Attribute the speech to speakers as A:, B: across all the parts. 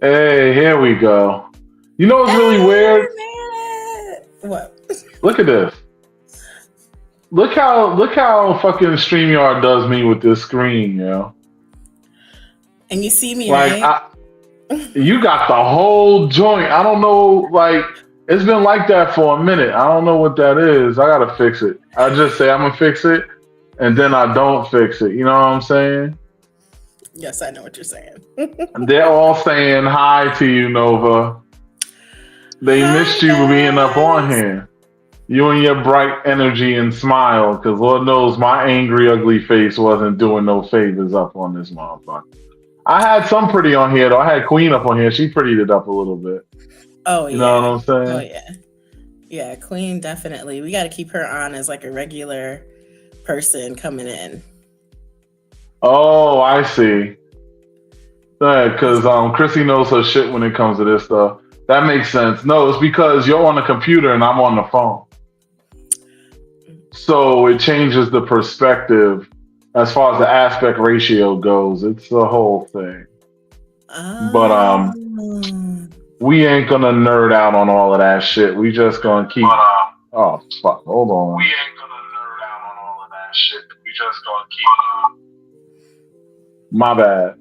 A: Hey, here we go. You know what's really
B: Hey,
A: weird?
B: man. What?
A: Look at this. Look how fucking StreamYard does me with this screen, yo.
B: And you see me,
A: Like
B: right?
A: I you got the whole joint. I don't know, like it's been like that for a minute. I don't know what that is. I gotta fix it. I just say I'm gonna fix it and then I don't fix it. You know what I'm saying?
B: Yes, I know what you're saying.
A: They're all saying hi to you, Nova. They
B: Hi,
A: missed you being up on
B: guys.
A: here. You and your bright energy and smile, because Lord knows my angry, ugly face wasn't doing no favors up on this motherfucker. I had some pretty on here though. I had Queen up on here. She prettied it up a little bit.
B: Oh,
A: You know what
B: yeah.
A: I'm
B: Oh,
A: saying?
B: yeah. Yeah, Queen, definitely. We got to keep her on as like a regular person coming in.
A: Oh, I see.
B: Yes.
A: Because Chrissy knows her shit when it comes to this stuff. That makes sense. No, it's because you're on the computer and I'm on the phone. So it changes the perspective as far as the aspect ratio goes. It's the whole thing. But
B: Um,
A: we ain't gonna nerd out on all of that shit. We just gonna keep. Oh fuck! Hold on. We ain't gonna nerd out on all of that shit. We just gonna keep. My bad.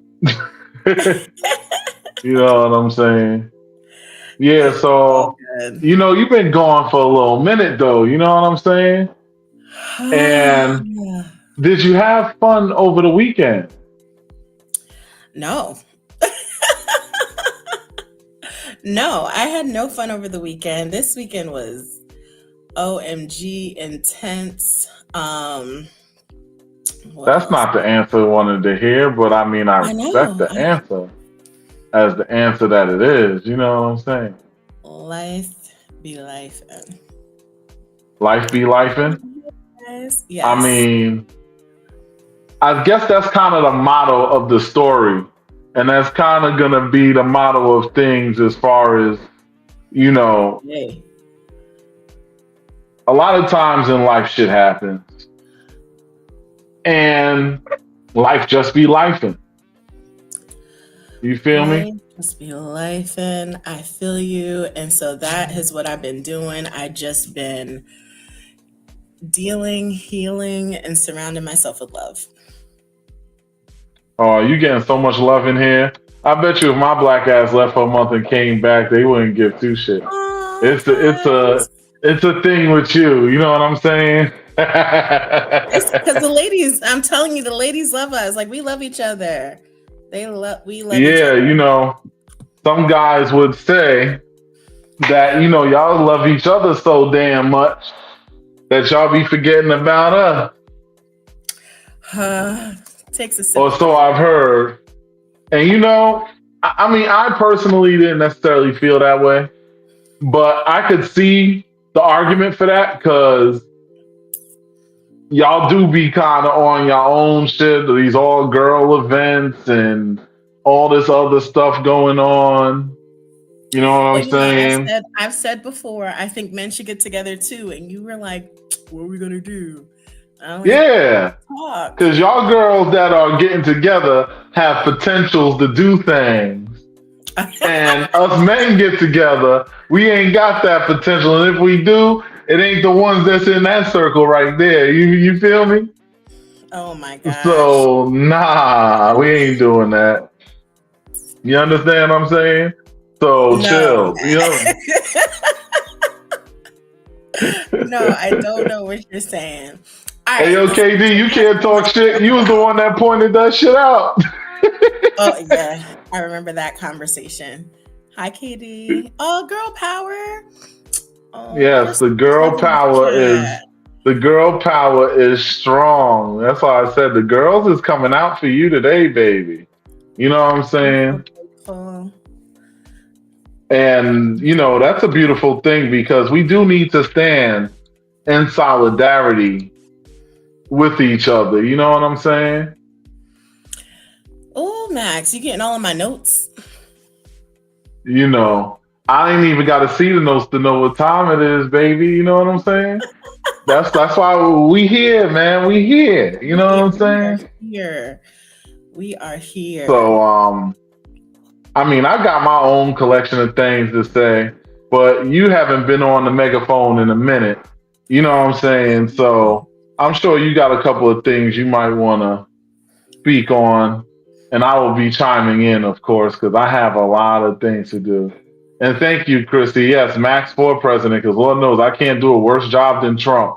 A: You know what I'm saying? Yeah.
B: it's all
A: So
B: good.
A: you've been gone for a little minute though. You know what I'm saying? And did you have fun over the weekend?
B: No. No, I had no fun over the weekend. This weekend was OMG intense. What
A: That's
B: else?
A: not the answer I wanted to hear, but I mean, I
B: I
A: respect
B: know.
A: the answer as the answer that it is. You know what I'm saying?
B: Life be life.
A: Life be lifing.
B: Yes.
A: I
B: Yes.
A: mean, I guess that's kind of the motto of the story. And that's kind of going to be the motto of things as far as, you know,
B: Hey.
A: a lot of times in life shit happens. And life just be lifing. You feel me?
B: Life just be life, and I feel you. And so that is what I've been doing. I just been dealing, healing, and surrounding myself with love.
A: Oh, you getting so much love in here. I bet you if my black ass left for a month and came back, they wouldn't give two shits.
B: Oh,
A: It's a, it's a
B: thanks.
A: it's a thing with you. You know what I'm saying?
B: It's because the ladies, I'm telling you, the ladies love us. Like we love each other. We love each
A: Yeah,
B: other.
A: some guys would say that y'all love each other so damn much that y'all be forgetting about us.
B: Takes a sip
A: Or
B: of
A: so
B: wine.
A: I've heard. And I mean, I personally didn't necessarily feel that way. But I could see the argument for that because y'all do be kind of on your own shit, these all girl events and all this other stuff going on. You know what
B: Well,
A: I'm saying?
B: I've said before, I think men should get together too. And you were like, what are we gonna do? I'm like,
A: Yeah,
B: talk.
A: because y'all girls that are getting together have potentials to do things. And us men get together, we ain't got that potential. And if we do, it ain't the ones that's in that circle right there. You feel me?
B: Oh my gosh.
A: So nah, we ain't doing that. You understand what I'm saying? So
B: No.
A: chill. You know.
B: No, I don't know what you're saying. All
A: Hey
B: right.
A: yo, KD, you can't talk shit. You was the one that pointed that shit out.
B: Oh yeah, I remember that conversation. Hi, Katie. Oh, girl power. Oh,
A: Yes,
B: just love in the chat.
A: the girl power is strong. That's why I said the girls is coming out for you today, baby. You know what I'm
B: I'm so
A: saying?
B: grateful.
A: And that's a beautiful thing because we do need to stand in solidarity with each other. You know what I'm saying?
B: Oh, Max, you getting all of my notes?
A: You know, I ain't even got to see the notes to know what time it is, baby. You know what I'm saying? That's why we here, man. We here. You know what I'm
B: We are
A: saying?
B: here. We are here.
A: So I mean, I got my own collection of things to say, but you haven't been on the megaphone in a minute. You know what I'm saying? So I'm sure you got a couple of things you might want to speak on, and I will be chiming in, of course, because I have a lot of things to do. And thank you, Christy. Yes, Max for president, because Lord knows I can't do a worse job than Trump.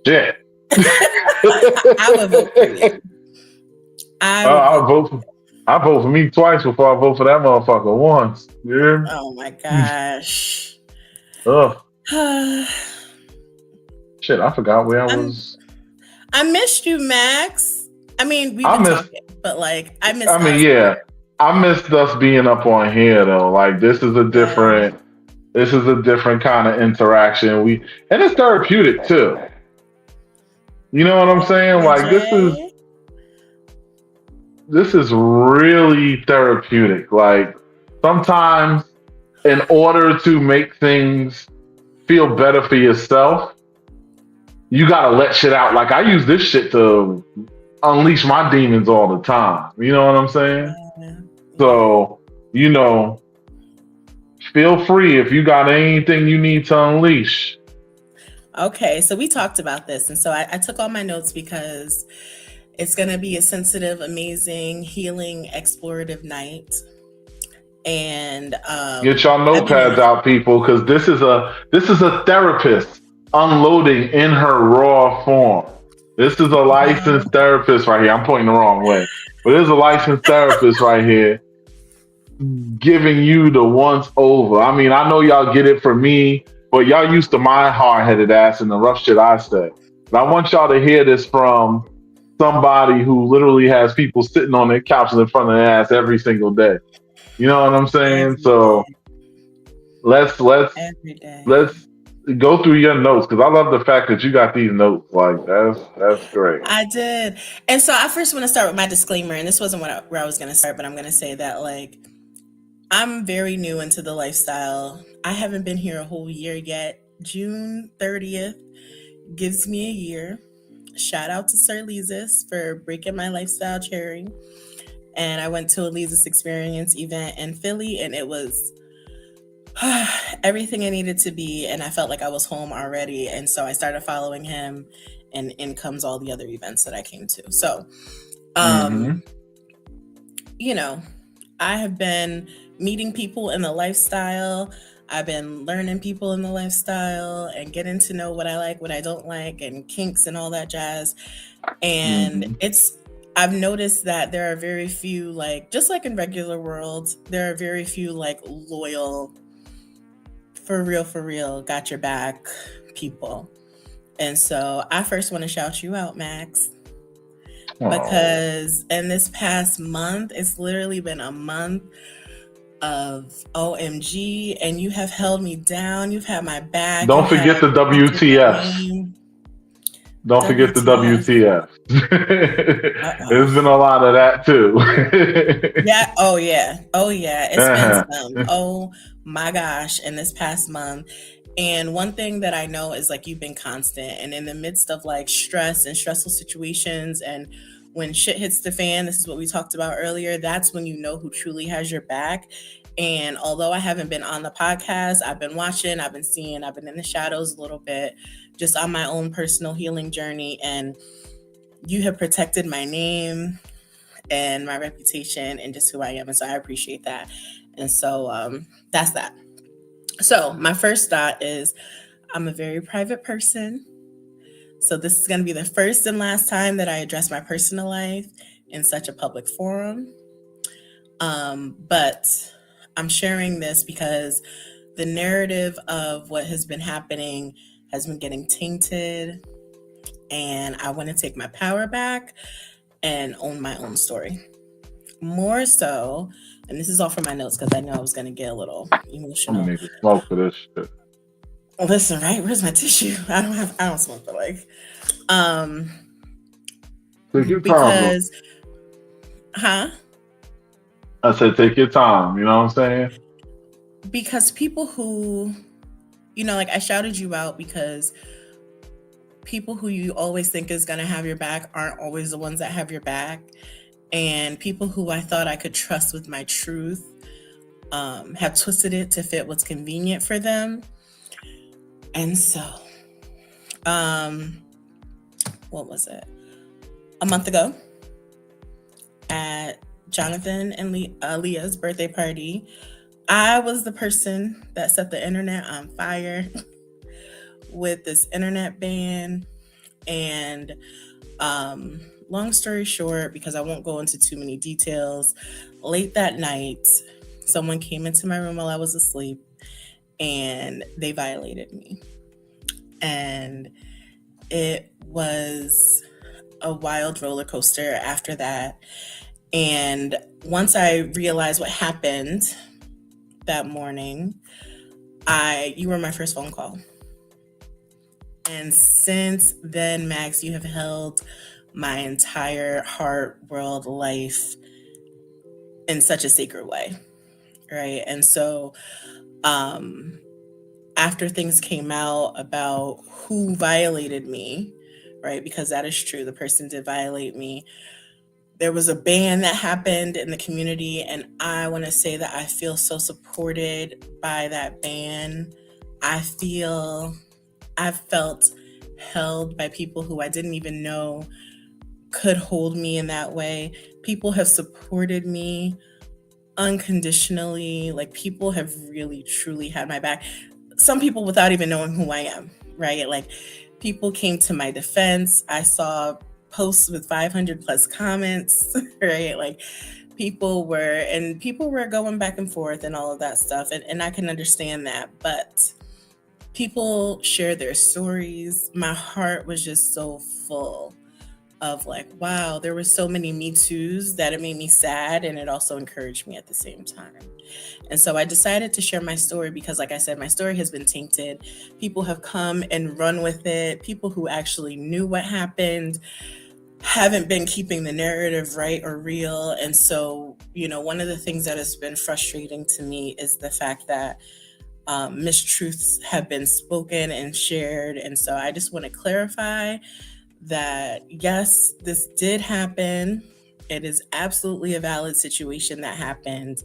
A: Shit.
B: I would vote for you. I would
A: I
B: vote.
A: vote for I vote for me twice before I vote for that motherfucker once. Yeah.
B: Oh my gosh.
A: Ugh.
B: I'm
A: Shit, I forgot where I was.
B: I missed you, Max. I mean, we've
A: I
B: been
A: miss.
B: talking, but like I
A: I
B: missed
A: mean,
B: us.
A: yeah, I missed us being up on here though. Like this is a
B: Yeah.
A: different. This is a different kind of interaction. And it's therapeutic too. You know what I'm saying? Like
B: AJ.
A: this is really therapeutic. Like sometimes in order to make things feel better for yourself, you gotta let shit out. Like I use this shit to unleash my demons all the time. You know what I'm saying?
B: Yeah.
A: So, you know, feel free if you got anything you need to unleash.
B: Okay, so we talked about this, and so I took all my notes because it's going to be a sensitive, amazing, healing, explorative night. And
A: Get your
B: I've been
A: notepads out, people, because this is a therapist unloading in her raw form. This is a licensed therapist right here. I'm pointing the wrong way, but there's a licensed therapist right here giving you the once over. I mean, I know y'all get it from me, but y'all used to my hard headed ass and the rough shit I said. But I want y'all to hear this from somebody who literally has people sitting on their couches in front of their ass every single day. You know what I'm saying?
B: every day,
A: So let's let's
B: every day.
A: let's go through your notes because I love the fact that you got these notes. Like that's great.
B: I did. And so I first want to start with my disclaimer, and this wasn't where I was going to start, but I'm going to say that like I'm very new into the lifestyle. I haven't been here a whole year yet. June 30th gives me a year. Shout out to Sir Leezus for breaking my lifestyle cherry. And I went to a Leezus Experience event in Philly, and it was everything I needed to be. And I felt like I was home already. And so I started following him, and in comes all the other events that I came to. So, you know, I have been meeting people in the lifestyle. I've been learning people in the lifestyle and getting to know what I like, what I don't like, and kinks and all that jazz. And I've noticed that there are very few, like, just like in regular worlds, there are very few, like, loyal, for real, got your back people. And so I first want to shout you out, Max, because in this past month, it's literally been a month of OMG, and you have held me down. You've had my back.
A: Don't forget the WTF. Don't forget the WTF. There's been a lot of that too.
B: Yeah. Oh yeah. It's been some. Oh my gosh. In this past month. And one thing that I know is like you've been constant, and in the midst of like stress and stressful situations, and when shit hits the fan, this is what we talked about earlier, that's when you know who truly has your back. And although I haven't been on the podcast, I've been watching, I've been seeing, I've been in the shadows a little bit, just on my own personal healing journey. And you have protected my name and my reputation and just who I am. And so I appreciate that. And so that's that. So my first thought is I'm a very private person. So this is going to be the first and last time that I address my personal life in such a public forum. But I'm sharing this because the narrative of what has been happening has been getting tainted, and I want to take my power back and own my own story. More so, and this is all from my notes because I know I was going to get a little emotional.
A: I'm gonna need to smoke for this shit.
B: Listen, right? Where's my tissue? I don't smoke, but like,
A: take your
B: because,
A: time, I said, take your time. You know what I'm saying?
B: Because people who, like I shouted you out because people who you always think is going to have your back aren't always the ones that have your back. And people who I thought I could trust with my truth have twisted it to fit what's convenient for them. And so, what was it? A month ago at Jonathan and Leah's birthday party, I was the person that set the internet on fire with this internet ban. And long story short, because I won't go into too many details, late that night, someone came into my room while I was asleep and they violated me. And it was a wild roller coaster after that. And once I realized what happened that morning, you were my first phone call. And since then, Max, you have held my entire heart, world, life in such a sacred way, right? And so after things came out about who violated me, right, because that is true, the person did violate me, there was a ban that happened in the community, and I want to say that I feel so supported by that ban. I've felt held by people who I didn't even know could hold me in that way. People have supported me unconditionally. Like, people have really, truly had my back. Some people without even knowing who I am, right? Like, people came to my defense. I saw posts with 500 plus comments, right? Like, people were going back and forth and all of that stuff. And I can understand that, but people share their stories. My heart was just so full of like, wow, there were so many Me Too's that it made me sad, and it also encouraged me at the same time. And so I decided to share my story because, like I said, my story has been tainted. People have come and run with it. People who actually knew what happened haven't been keeping the narrative right or real. And so, one of the things that has been frustrating to me is the fact that mistruths have been spoken and shared. And so I just want to clarify that, yes, this did happen. It is absolutely a valid situation that happened.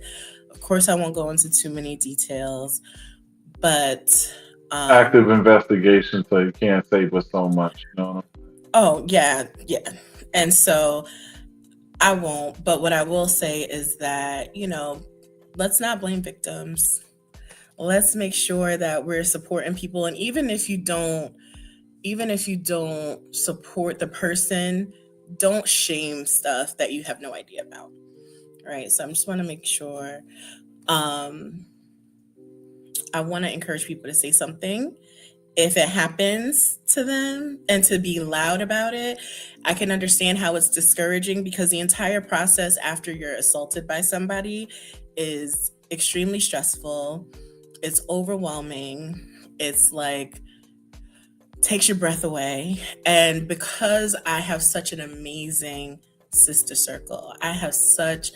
B: Of course, I won't go into too many details, but
A: active investigation, so you can't say but so much.
B: Oh, yeah. And so I won't. But what I will say is that, let's not blame victims. Let's make sure that we're supporting people. And even if you don't support the person, don't shame stuff that you have no idea about. Right. So I just want to make sure. I want to encourage people to say something if it happens to them and to be loud about it. I can understand how it's discouraging because the entire process after you're assaulted by somebody is extremely stressful. It's overwhelming. It's like takes your breath away. And because I have such an amazing sister circle, I have such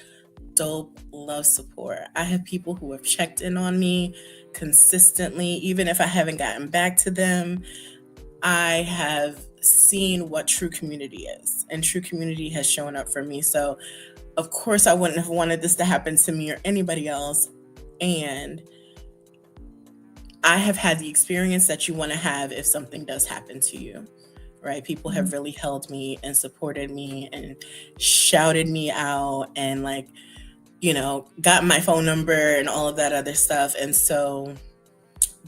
B: dope love support. I have people who have checked in on me consistently, even if I haven't gotten back to them. I have seen what true community is, and true community has shown up for me. So, of course, I wouldn't have wanted this to happen to me or anybody else. And I have had the experience that you want to have if something does happen to you, right? People have really held me and supported me and shouted me out and got my phone number and all of that other stuff. And so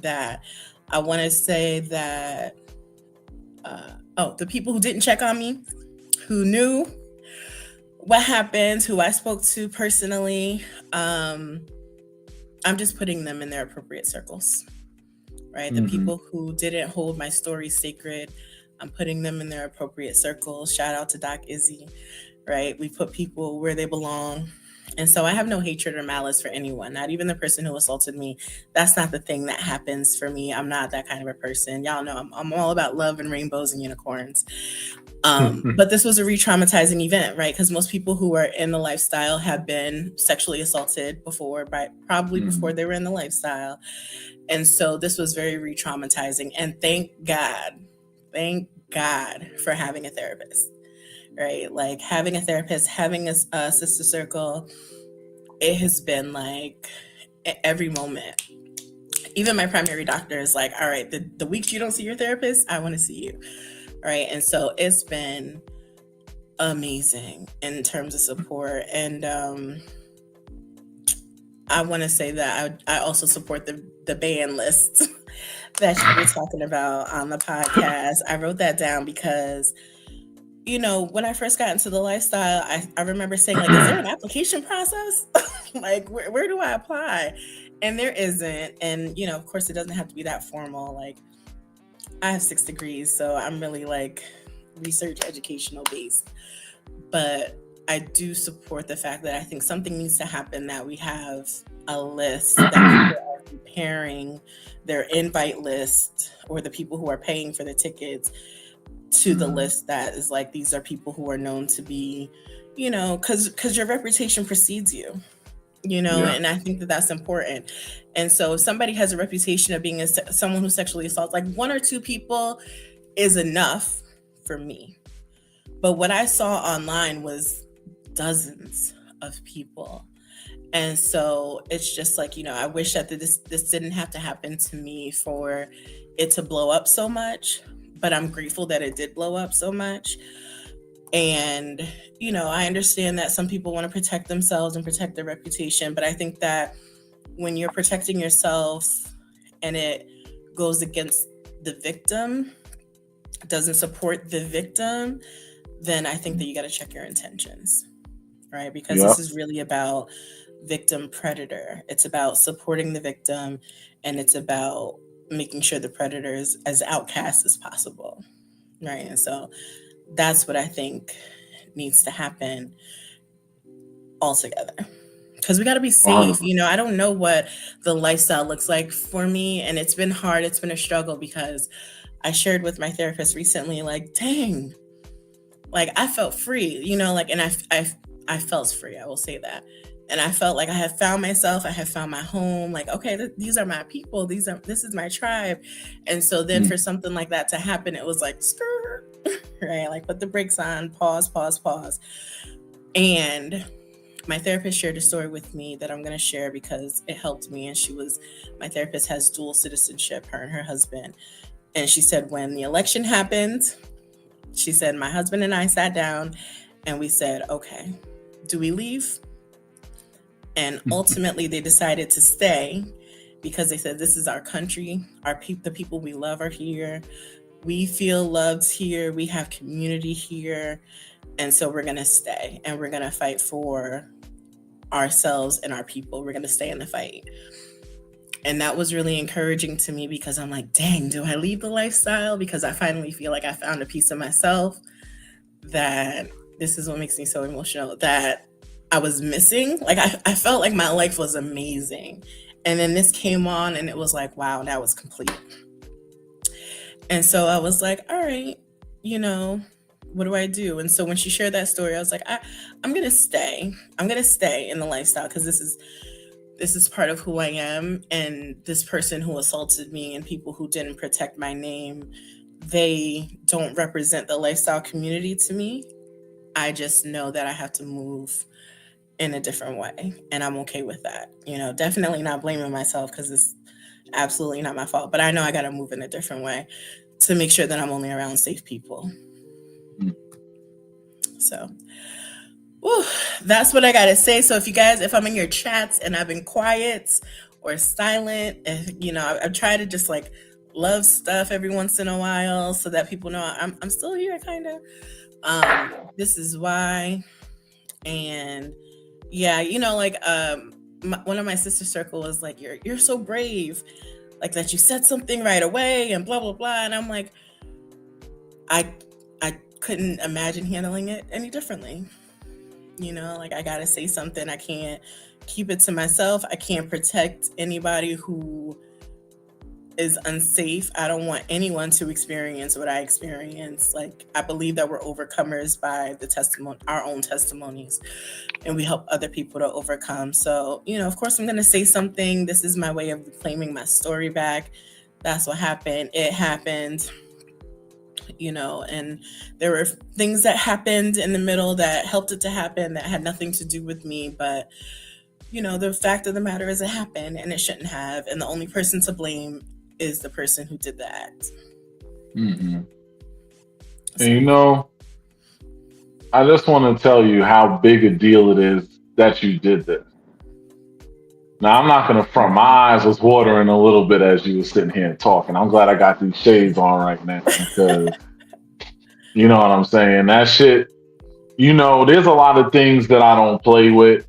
B: that I want to say that, the people who didn't check on me, who knew what happened, who I spoke to personally, I'm just putting them in their appropriate circles, right? The people who didn't hold my story sacred, I'm putting them in their appropriate circles. Shout out to Doc Izzy, right? We put people where they belong. And so I have no hatred or malice for anyone, not even the person who assaulted me. That's not the thing that happens for me. I'm not that kind of a person. Y'all know I'm all about love and rainbows and unicorns. But this was a re-traumatizing event, right? Because most people who are in the lifestyle have been sexually assaulted before, probably before they were in the lifestyle. And so this was very re-traumatizing. And thank God for having a therapist. Right? Like having a therapist, having a sister circle, it has been like every moment. Even my primary doctor is like, all right, the weeks you don't see your therapist, I want to see you. Right. And so it's been amazing in terms of support. And I want to say that I also support the ban list that you were talking about on the podcast. I wrote that down because, when I first got into the lifestyle, I remember saying, like, is there an application process? Like, where do I apply? And there isn't. And, of course, it doesn't have to be that formal. Like, I have 6 degrees, so I'm really like research educational based. But I do support the fact that I think something needs to happen, that we have a list that people are comparing their invite list or the people who are paying for the tickets to the list that is like, these are people who are known to be, because your reputation precedes you. And I think that that's important. And so if somebody has a reputation of being someone who sexually assaults, like 1 or 2 people is enough for me. But what I saw online was dozens of people. And so it's just like, I wish that this didn't have to happen to me for it to blow up so much, but I'm grateful that it did blow up so much. And, I understand that some people want to protect themselves and protect their reputation, but I think that when you're protecting yourself and it goes against the victim, doesn't support the victim, then I think that you got to check your intentions, right? Because this is really about victim predator. It's about supporting the victim, and it's about making sure the predator is as outcast as possible, right? And so that's what I think needs to happen altogether, because we got to be safe. I don't know what the lifestyle looks like for me, and it's been hard. It's been a struggle, because I shared with my therapist recently, like, dang, like I felt free, and I felt free. I will say that. And I felt like I have found myself. I have found my home. Like, okay, these are my people. This is my tribe. And so then for something like that to happen, it was like, right? Like, put the brakes on, pause. And my therapist shared a story with me that I'm going to share because it helped me. And my therapist has dual citizenship, her and her husband. And she said, when the election happened, she said, my husband and I sat down and we said, okay, do we leave? And ultimately they decided to stay, because they said, this is our country. The people we love are here. We feel loved here. We have community here. And so we're going to stay, and we're going to fight for ourselves and our people. We're going to stay in the fight. And that was really encouraging to me, because I'm like, dang, do I leave the lifestyle? Because I finally feel like I found a piece of myself that this is what makes me so emotional, that I was missing. Like, I felt like my life was amazing. And then this came on and it was like, wow, that was complete. And so I was like, all right, what do I do? And so when she shared that story, I was like, I'm going to stay. I'm going to stay in the lifestyle, because this is part of who I am. And this person who assaulted me and people who didn't protect my name, they don't represent the lifestyle community to me. I just know that I have to move in a different way, and I'm okay with that. Definitely not blaming myself, because it's absolutely not my fault, but I know I got to move in a different way to make sure that I'm only around safe people. So that's what I got to say. So if I'm in your chats and I've been quiet or silent, I've tried to just like love stuff every once in a while so that people know I'm still here, kind of. This is why. And yeah, one of my sister circle was like, you're so brave, like that you said something right away and blah blah blah. And I'm like, I couldn't imagine handling it any differently. Like, I gotta say something. I can't keep it to myself. I can't protect anybody who is unsafe. I don't want anyone to experience what I experienced. Like, I believe that we're overcomers by our own testimonies, and we help other people to overcome. So, of course I'm going to say something. This is my way of claiming my story back. That's what happened. It happened, and there were things that happened in the middle that helped it to happen that had nothing to do with me. But the fact of the matter is it happened and it shouldn't have. And the only person to blame is the person who did the act.
A: Hmm. And
B: So,
A: I just want to tell you how big a deal it is that you did this. Now, I'm not going to front. My eyes was watering a little bit as you were sitting here talking. I'm glad I got these shades on right now because you know what I'm saying. That shit, there's a lot of things that I don't play with.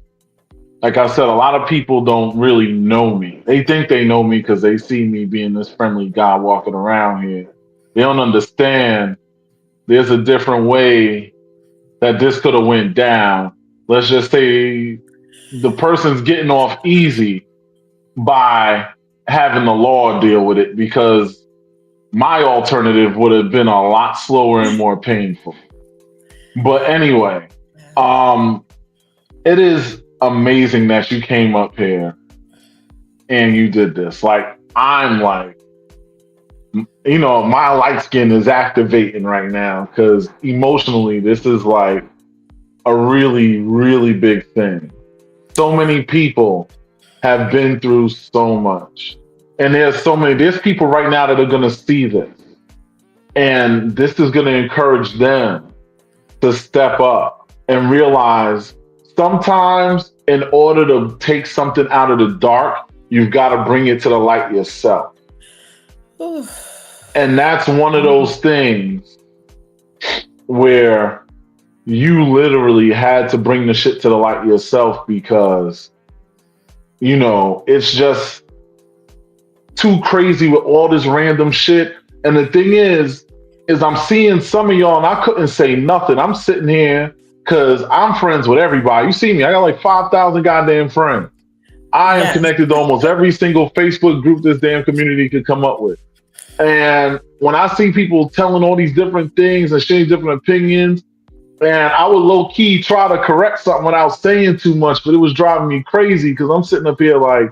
A: Like I said, a lot of people don't really know me. They think they know me because they see me being this friendly guy walking around here. They don't understand there's a different way that this could have went down. Let's just say the person's getting off easy by having the law deal with it because my alternative would have been a lot slower and more painful. But anyway, um, it is amazing that you came up here and you did this. Like, I'm like, my light skin is activating right now because emotionally, this is like a really, really big thing. So many people have been through so much. And there's people right now that are going to see this. And this is going to encourage them to step up and realize sometimes in order to take something out of the dark, you've got to bring it to the light yourself. And that's one of those things where you literally had to bring the shit to the light yourself because, it's just too crazy with all this random shit. And the thing is I'm seeing some of y'all and I couldn't say nothing. I'm sitting here because I'm friends with everybody. You see me, I got like 5,000 goddamn friends. I am connected to almost every single Facebook group this damn community could come up with. And when I see people telling all these different things and sharing different opinions, and I would low key try to correct something without saying too much, but it was driving me crazy because I'm sitting up here like,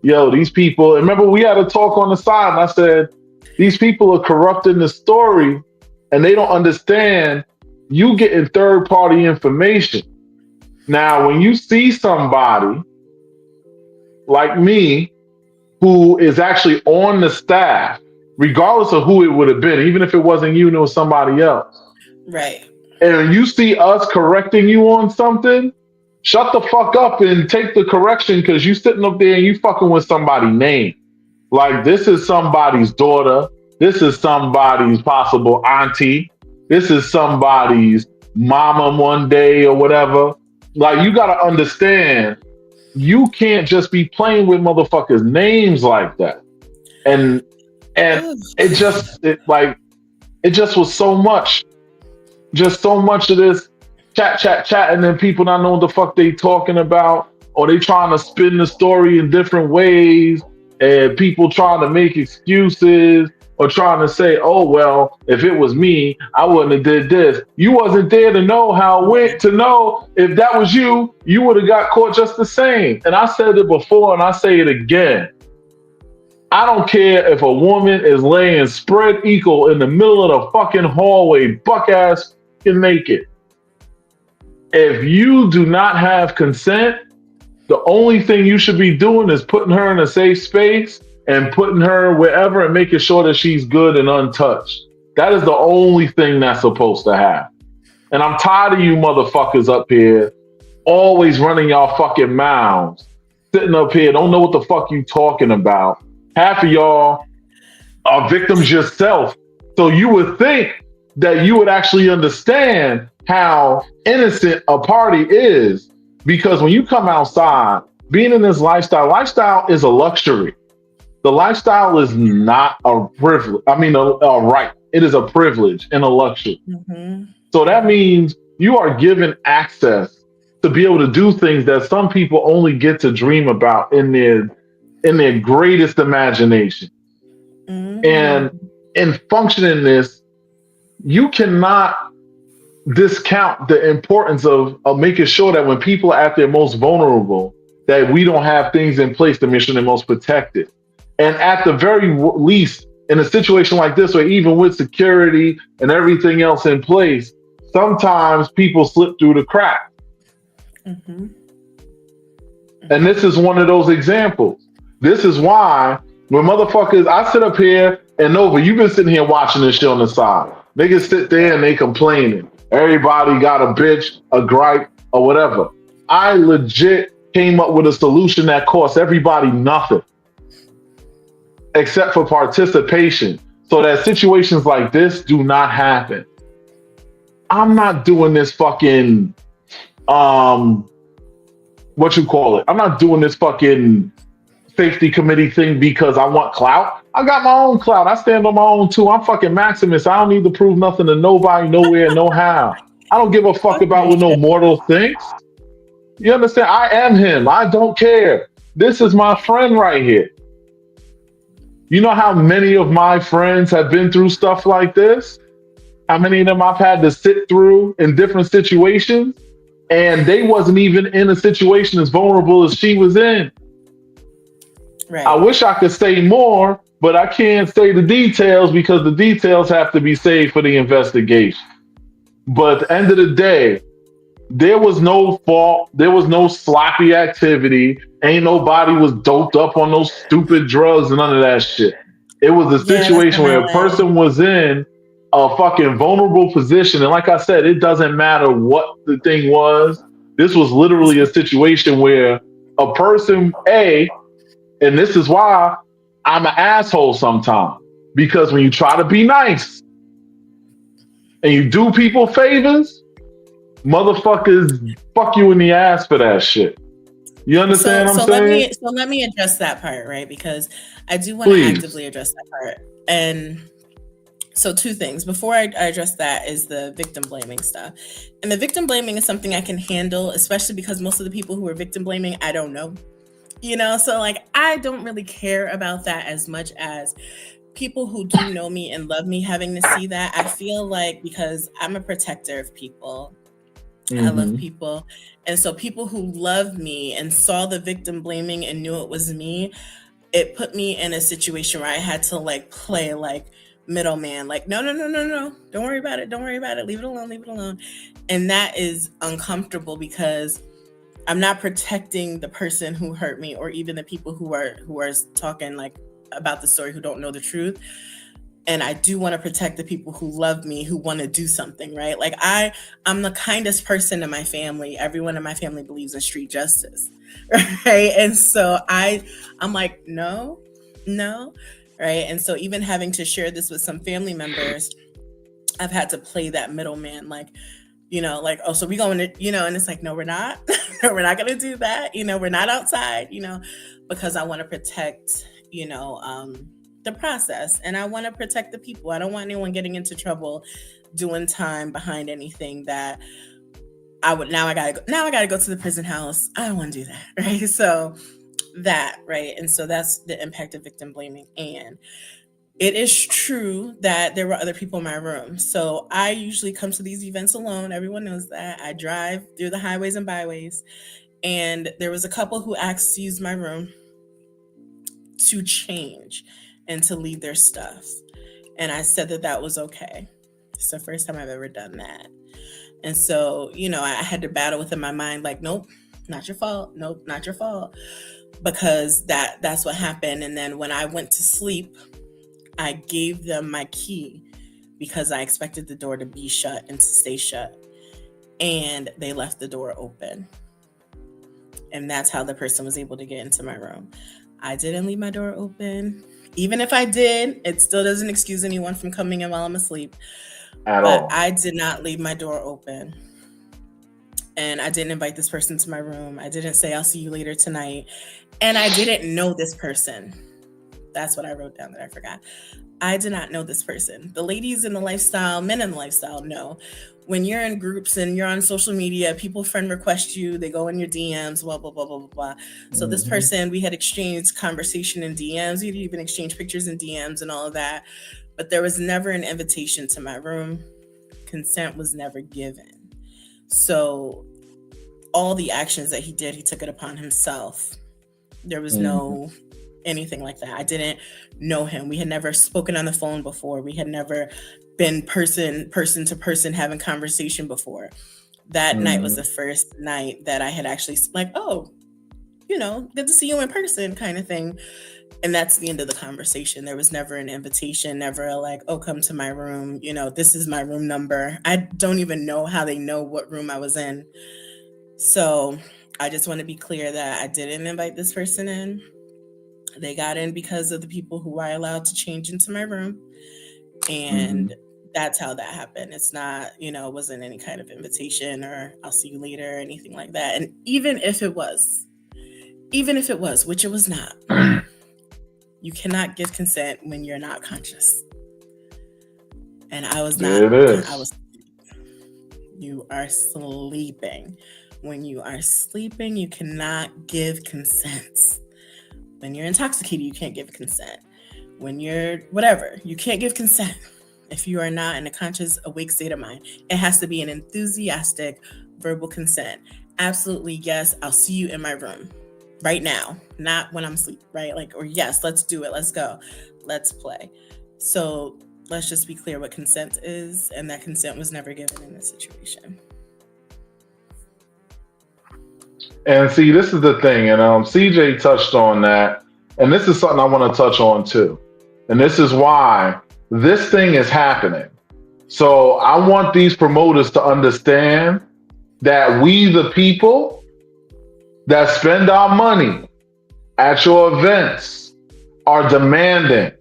A: yo, these people, and remember we had a talk on the side and I said, these people are corrupting the story and they don't understand you getting third party information. Now, when you see somebody like me who is actually on the staff, regardless of who it would have been, even if it wasn't you and it was somebody else.
B: Right.
A: And you see us correcting you on something, shut the fuck up and take the correction because you sitting up there and you fucking with somebody's name. Like, this is somebody's daughter. This is somebody's possible auntie. This is somebody's mama one day or whatever. Like, you got to understand, you can't just be playing with motherfuckers' names like that. And it just was so much. Just so much of this chat, and then people not knowing the fuck they talking about, or they trying to spin the story in different ways, and people trying to make excuses or trying to say, oh, well, if it was me, I wouldn't have did this. You wasn't there to know how it went, to know if that was you, you would have got caught just the same. And I said it before and I say it again. I don't care if a woman is laying spread eagle in the middle of the fucking hallway, buck ass naked. If you do not have consent, the only thing you should be doing is putting her in a safe space and putting her wherever and making sure that she's good and untouched. That is the only thing that's supposed to happen. And I'm tired of you motherfuckers up here always running y'all fucking mouths, sitting up here, don't know what the fuck you talking about. Half of y'all are victims yourself. So you would think that you would actually understand how innocent a party is, because when you come outside, being in this lifestyle is a luxury. The lifestyle is not a privilege. I mean, a right. It is a privilege and a luxury. Mm-hmm. So that means you are given access to be able to do things that some people only get to dream about in their greatest imagination. Mm-hmm. And in functioning this, you cannot discount the importance of making sure that when people are at their most vulnerable, that we don't have things in place to make sure they're most protected. And at the very least, in a situation like this, where even with security and everything else in place, sometimes people slip through the cracks. Mm-hmm. Mm-hmm. And this is one of those examples. This is why when motherfuckers, I sit up here and Nova, you've been sitting here watching this shit on the side. Niggas sit there and they complaining. Everybody got a bitch, a gripe, or whatever. I legit came up with a solution that costs everybody nothing except for participation so that situations like this do not happen. I'm not doing this fucking what you call it. I'm not doing this fucking safety committee thing because I want clout. I got my own clout. I stand on my own too. I'm fucking Maximus. I don't need to prove nothing to nobody, nowhere, no how. I don't give a fuck about what no mortal thinks. You understand? I am him. I don't care. This is my friend right here. You know how many of my friends have been through stuff like this? How many of them I've had to sit through in different situations? And they wasn't even in a situation as vulnerable as she was in. Right. I wish I could say more, but I can't say the details because the details have to be saved for the investigation. But at the end of the day, there was no fault. There was no sloppy activity. Ain't nobody was doped up on those stupid drugs and none of that shit. It was a situation where a person was in a fucking vulnerable position. And like I said, it doesn't matter what the thing was. This was literally a situation where a person, and this is why I'm an asshole sometimes. Because when you try to be nice and you do people favors, motherfuckers fuck you in the ass for that shit. You understand what I'm saying?
B: Let me address that part, right? Because I do want to actively address that part. And so two things. Before I address that is the victim blaming stuff. And the victim blaming is something I can handle, especially because most of the people who are victim blaming, I don't know. You know, so like I don't really care about that as much as people who do know me and love me having to see that. I feel like because I'm a protector of people. I love people. And so people who love me and saw the victim blaming and knew it was me, it put me in a situation where I had to like play like middleman, like, no. Don't worry about it. Leave it alone. And that is uncomfortable because I'm not protecting the person who hurt me or even the people who are talking like about the story who don't know the truth. And I do want to protect the people who love me, who want to do something, right? Like I'm the kindest person in my family. Everyone in my family believes in street justice, right? And so I'm like, no, right? And so even having to share this with some family members, I've had to play that middleman, like, you know, like, oh, so we going to, you know, and it's like, no, we're not. We're not going to do that. You know, we're not outside, you know, because I want to protect, you know, the process, and I want to protect the people. I don't want anyone getting into trouble doing time behind anything that I gotta go to the prison house. I don't want to do that, right? So that, right? And so that's the impact of victim blaming. And it is true that there were other people in my room. So I usually come to these events alone. Everyone knows that. I drive through the highways and byways. And there was a couple who asked to use my room to change and to leave their stuff. And I said that was okay. It's the first time I've ever done that. And so, you know, I had to battle within my mind, like, nope, not your fault. Nope, not your fault. Because that's what happened. And then when I went to sleep, I gave them my key because I expected the door to be shut and to stay shut. And they left the door open. And that's how the person was able to get into my room. I didn't leave my door open. Even if I did, it still doesn't excuse anyone from coming in while I'm asleep. But I did not leave my door open. And I didn't invite this person to my room. I didn't say, I'll see you later tonight. And I didn't know this person. That's what I wrote down that I forgot. I did not know this person. The ladies in the lifestyle, men in the lifestyle know. When you're in groups and you're on social media, people friend request you, they go in your DMs, blah, blah, blah, blah, blah, blah. So this person, we had exchanged conversation in DMs. We'd even exchanged pictures in DMs and all of that. But there was never an invitation to my room. Consent was never given. So all the actions that he did, he took it upon himself. There was no anything like that. I didn't know him. We had never spoken on the phone before. We had never been person to person having conversation before. That night was the first night that I had actually like, oh, good to see you in person kind of thing. And that's the end of the conversation. There was never an invitation, never a like, oh, come to my room. This is my room number. I don't even know how they know what room I was in. So I just want to be clear that I didn't invite this person in. They got in because of the people who I allowed to change into my room. And that's how that happened. It's not, it wasn't any kind of invitation or I'll see you later or anything like that. And even if it was, which it was not, you cannot give consent when you're not conscious. And I was not. I was. You are sleeping. When you are sleeping, you cannot give consent. When you're intoxicated, you can't give consent. When you're whatever, you can't give consent if you are not in a conscious, awake state of mind. It has to be an enthusiastic, verbal consent. Absolutely, yes, I'll see you in my room right now, not when I'm asleep, right? Like, or yes, let's do it. Let's go. Let's play. So let's just be clear what consent is, and that consent was never given in this situation.
A: And see, this is the thing, and CJ touched on that, and this is something I want to touch on too. And this is why this thing is happening. So I want these promoters to understand that we, the people that spend our money at your events, are demanding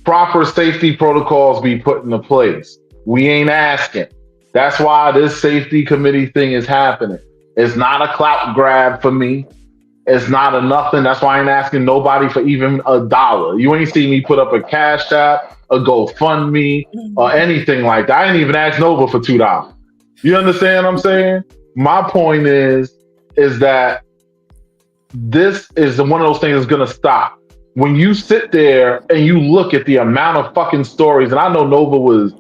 A: proper safety protocols be put into place. We ain't asking. That's why this safety committee thing is happening. It's not a clout grab for me. It's not a nothing. That's why I ain't asking nobody for even $1. You ain't see me put up a Cash App, a GoFundMe, or anything like that. I ain't even asked Nova for $2. You understand what I'm saying? My point is that this is one of those things that's going to stop. When you sit there and you look at the amount of fucking stories, and I know Nova was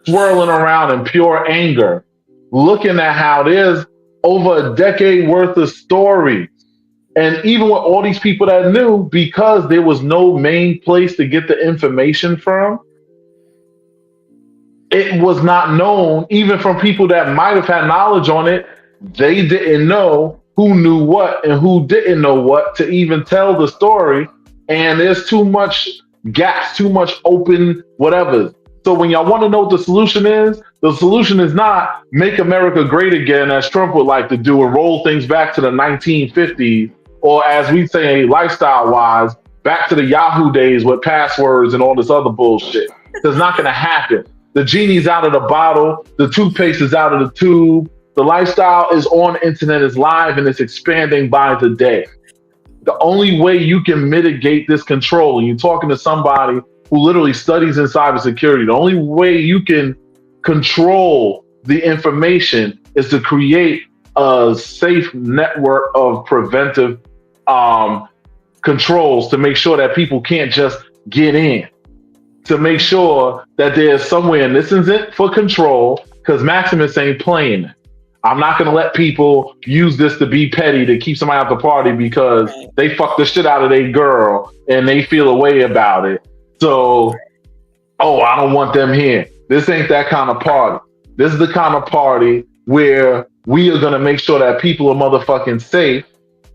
A: swirling around in pure anger, looking at how there's over a decade worth of stories. And even with all these people that knew, because there was no main place to get the information from, it was not known, even from people that might have had knowledge on it. They didn't know who knew what and who didn't know what to even tell the story. And there's too much gaps, too much open whatever. So when y'all want to know what the solution is not make America great again, as Trump would like to do, and roll things back to the 1950s, or as we say, lifestyle-wise, back to the Yahoo days with passwords and all this other bullshit. It's not going to happen. The genie's out of the bottle. The toothpaste is out of the tube. The lifestyle is on the internet, is live, and it's expanding by the day. The only way you can mitigate this control, and you're talking to somebody who literally studies in cybersecurity, the only way you can control the information is to create a safe network of preventive controls to make sure that people can't just get in, to make sure that there's somewhere, and this isn't for control, because Maximus ain't playing it. I'm not going to let people use this to be petty, to keep somebody out the party because they fucked the shit out of their girl and they feel a way about it. So, I don't want them here. This ain't that kind of party. This is the kind of party where we are going to make sure that people are motherfucking safe.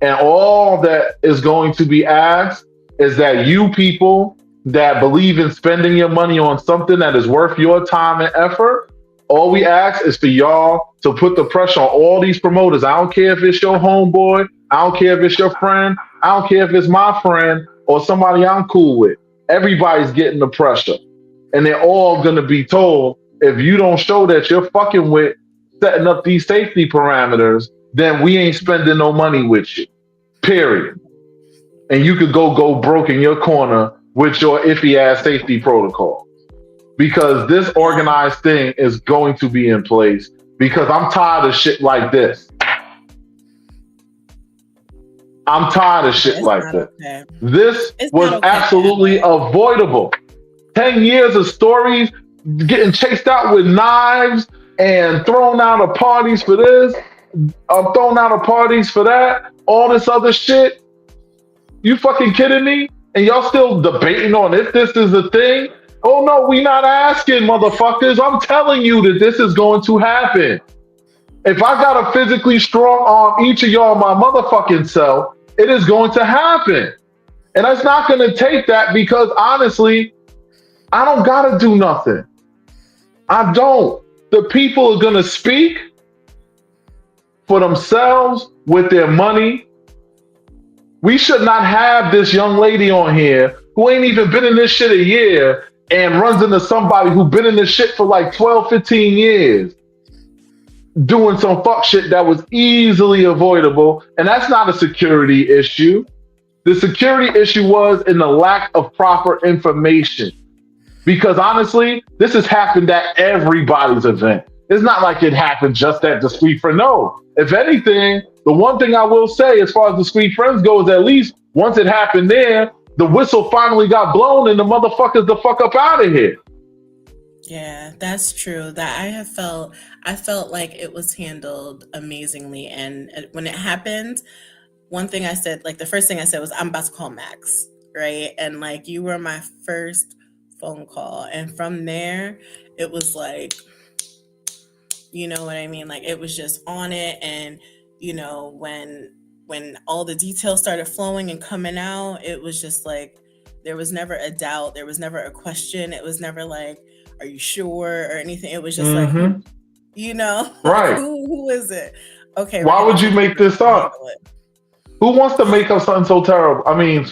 A: And all that is going to be asked is that you people that believe in spending your money on something that is worth your time and effort, all we ask is for y'all to put the pressure on all these promoters. I don't care if it's your homeboy. I don't care if it's your friend. I don't care if it's my friend or somebody I'm cool with. Everybody's getting the pressure. And they're all going to be told, if you don't show that you're fucking with setting up these safety parameters, then we ain't spending no money with you. Period. And you could go broke in your corner with your iffy ass safety protocol. Because this organized thing is going to be in place, because I'm tired of shit like this. I'm tired of shit like this. Okay. This was absolutely avoidable. 10 years of stories getting chased out with knives and thrown out of parties for this, thrown out of parties for that, all this other shit. You fucking kidding me? And y'all still debating on if this is a thing? Oh no, we not asking, motherfuckers. I'm telling you that this is going to happen. If I got a physically strong arm, each of y'all, my motherfucking self, it is going to happen. And it's not going to take that because honestly, I don't got to do nothing. I don't. The people are going to speak for themselves with their money. We should not have this young lady on here who ain't even been in this shit a year and runs into somebody who been in this shit for like 12, 15 years doing some fuck shit that was easily avoidable. And that's not a security issue. The security issue was in the lack of proper information. Because honestly, this has happened at everybody's event. It's not like it happened just at Discreet Friend. No. If anything, the one thing I will say as far as Discreet Friends goes, at least once it happened there, the whistle finally got blown and the motherfuckers the fuck up out of here.
B: Yeah, that's true. That I felt like it was handled amazingly. And when it happened, one thing I said, like the first thing I said was, I'm about to call Max, right? And like you were my first phone call. And from there, it was like, you know what I mean? Like it was just on it. And, you know, when all the details started flowing and coming out, it was just like, there was never a doubt. There was never a question. It was never like, are you sure or anything? It was just like, you know,
A: right?
B: Who is it? Okay.
A: Why would you make this up? Who wants to make up something so terrible? I mean,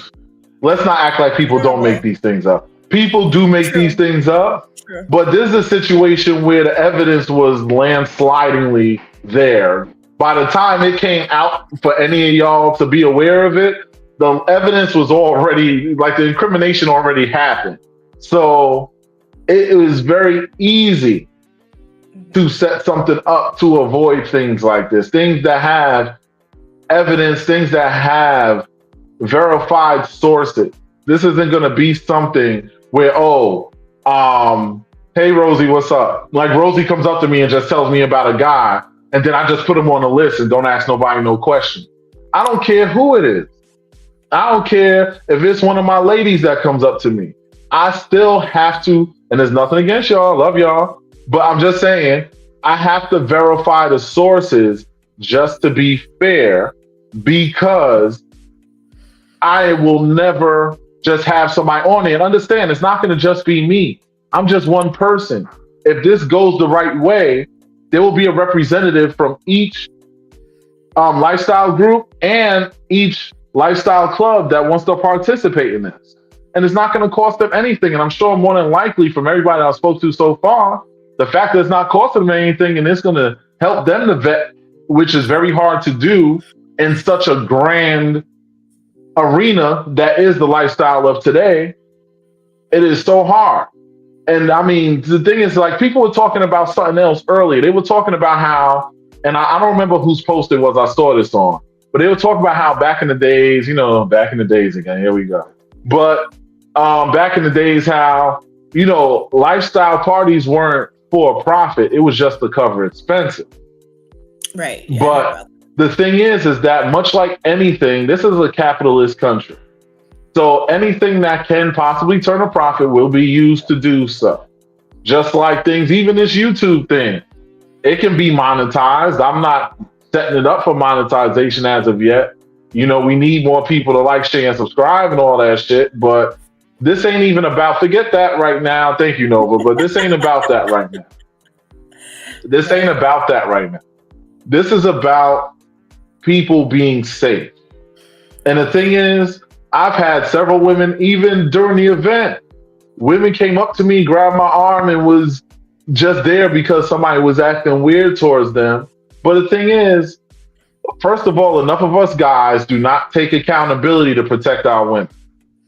A: let's not act like people don't make these things up. People do make these things up, but this is a situation where the evidence was landslidingly there. By the time it came out for any of y'all to be aware of it, the evidence was already, like the incrimination already happened. So it was very easy to set something up to avoid things like this. Things that have evidence, things that have verified sources. This isn't going to be something where, hey, Rosie, what's up? Like Rosie comes up to me and just tells me about a guy, and then I just put him on the list and don't ask nobody no question. I don't care who it is. I don't care if it's one of my ladies that comes up to me. I still have to, and there's nothing against y'all, love y'all, but I'm just saying, I have to verify the sources just to be fair, because I will never just have somebody on it. And understand, it's not going to just be me. I'm just one person. If this goes the right way, there will be a representative from each lifestyle group and each lifestyle club that wants to participate in this. And it's not going to cost them anything. And I'm sure more than likely from everybody that I spoke to so far, the fact that it's not costing them anything and it's going to help them to vet, which is very hard to do in such a grand arena that is the lifestyle of today. It is so hard. And I mean, the thing is, like, people were talking about something else earlier. They were talking about how, and I don't remember whose post it was I saw this on, but they were talking about how back in the days, back in the days again, here we go. But back in the days, how, lifestyle parties weren't for a profit. It was just to cover expenses.
B: Right. Yeah,
A: but the thing is that much like anything, this is a capitalist country. So anything that can possibly turn a profit will be used to do so. Just like things, even this YouTube thing, it can be monetized. I'm not setting it up for monetization as of yet. We need more people to like, share, and subscribe and all that shit. But this ain't even about, forget that right now. Thank you, Nova. But this ain't about that right now. This ain't about that right now. This is about people being safe. And the thing is, I've had several women, even during the event, women came up to me, grabbed my arm, and was just there because somebody was acting weird towards them. But the thing is, first of all, enough of us guys do not take accountability to protect our women.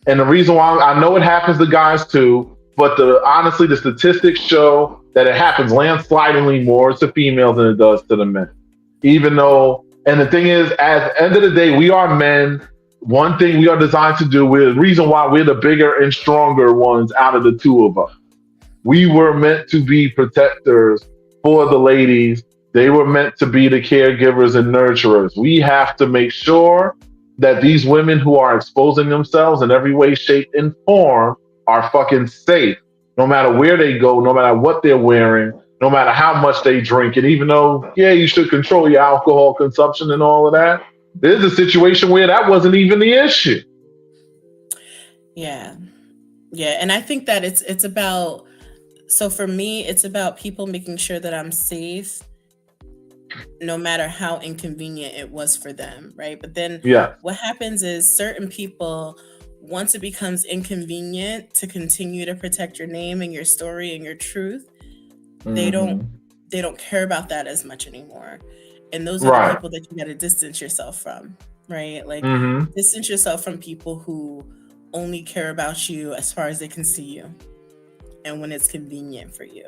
A: And the reason why, I know it happens to guys too, but honestly, the statistics show that it happens landslidingly more to females than it does to the men. Even though, and the thing is, at the end of the day, we are men. One thing we are designed to do, the reason why we're the bigger and stronger ones out of the two of us. We were meant to be protectors for the ladies. They were meant to be the caregivers and nurturers. We have to make sure that these women who are exposing themselves in every way, shape, and form are fucking safe. No matter where they go, no matter what they're wearing, no matter how much they drink. And even though, yeah, you should control your alcohol consumption and all of that, there's a situation where that wasn't even the issue.
B: Yeah. Yeah. And I think that it's about, so for me, it's about people making sure that I'm safe no matter how inconvenient it was for them, right? But then
A: Yeah.
B: what happens is certain people, once it becomes inconvenient to continue to protect your name and your story and your truth, they don't
A: Hmm.
B: they don't care about that as much anymore. And those are the
A: Right.
B: people that you got to distance yourself from, right? Like
A: Hmm.
B: distance yourself from people who only care about you as far as they can see you and when it's convenient for you.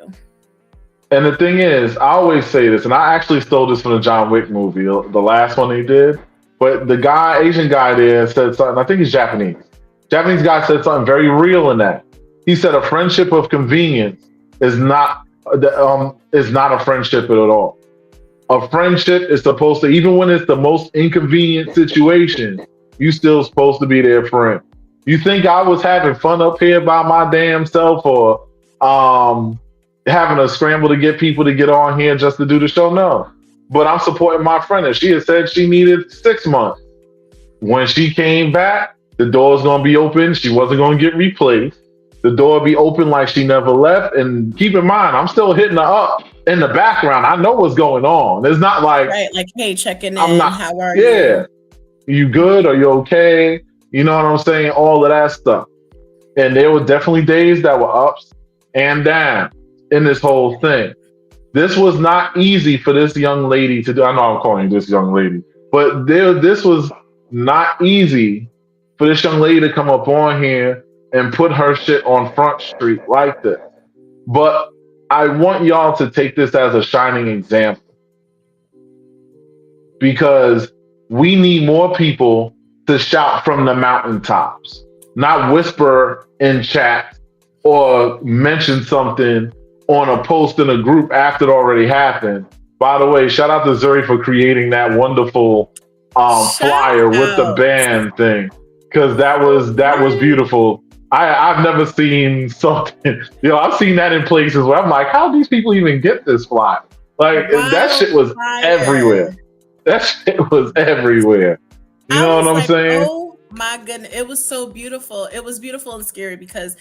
A: And the thing is, I always say this, and I actually stole this from the John Wick movie, the last one he did. But the guy, Asian guy there, said something. I think he's Japanese. Japanese guy said something very real in that. He said a friendship of convenience is not a friendship at all. A friendship is supposed to, even when it's the most inconvenient situation, you still supposed to be their friend. You think I was having fun up here by my damn self, or um, having a scramble to get people to get on here just to do the show? No. But I'm supporting my friend. If she had said she needed 6 months, when she came back, the door's gonna be open. She wasn't gonna get replaced. The door will be open like she never left. And keep in mind, I'm still hitting her up in the background. I know what's going on. It's not like
B: Right. Like, hey, checking
A: I'm
B: in.
A: not.
B: How are
A: Yeah,
B: you?
A: you good? Are you okay? You know what I'm saying? All of that stuff. And there were definitely days that were ups and downs in this whole thing. This was not easy for this young lady to do. I know I'm calling this young lady, but this was not easy for this young lady to come up on here and put her shit on Front Street like this. But I want y'all to take this as a shining example, because we need more people to shout from the mountaintops, not whisper in chat or mention something on a post in a group after it already happened. By the way, shout out to Zuri for creating that wonderful
B: Shout
A: flyer with the
B: out.
A: band thing, because that was
B: Right.
A: beautiful. I've never seen something. I've seen that in places where I'm like, how do these people even get this flyer? Like, that shit was everywhere.
B: Wildfire.
A: That shit was everywhere. You
B: I
A: know what
B: was
A: I'm
B: like,
A: saying?
B: oh my goodness. It was so beautiful. It was beautiful and scary because,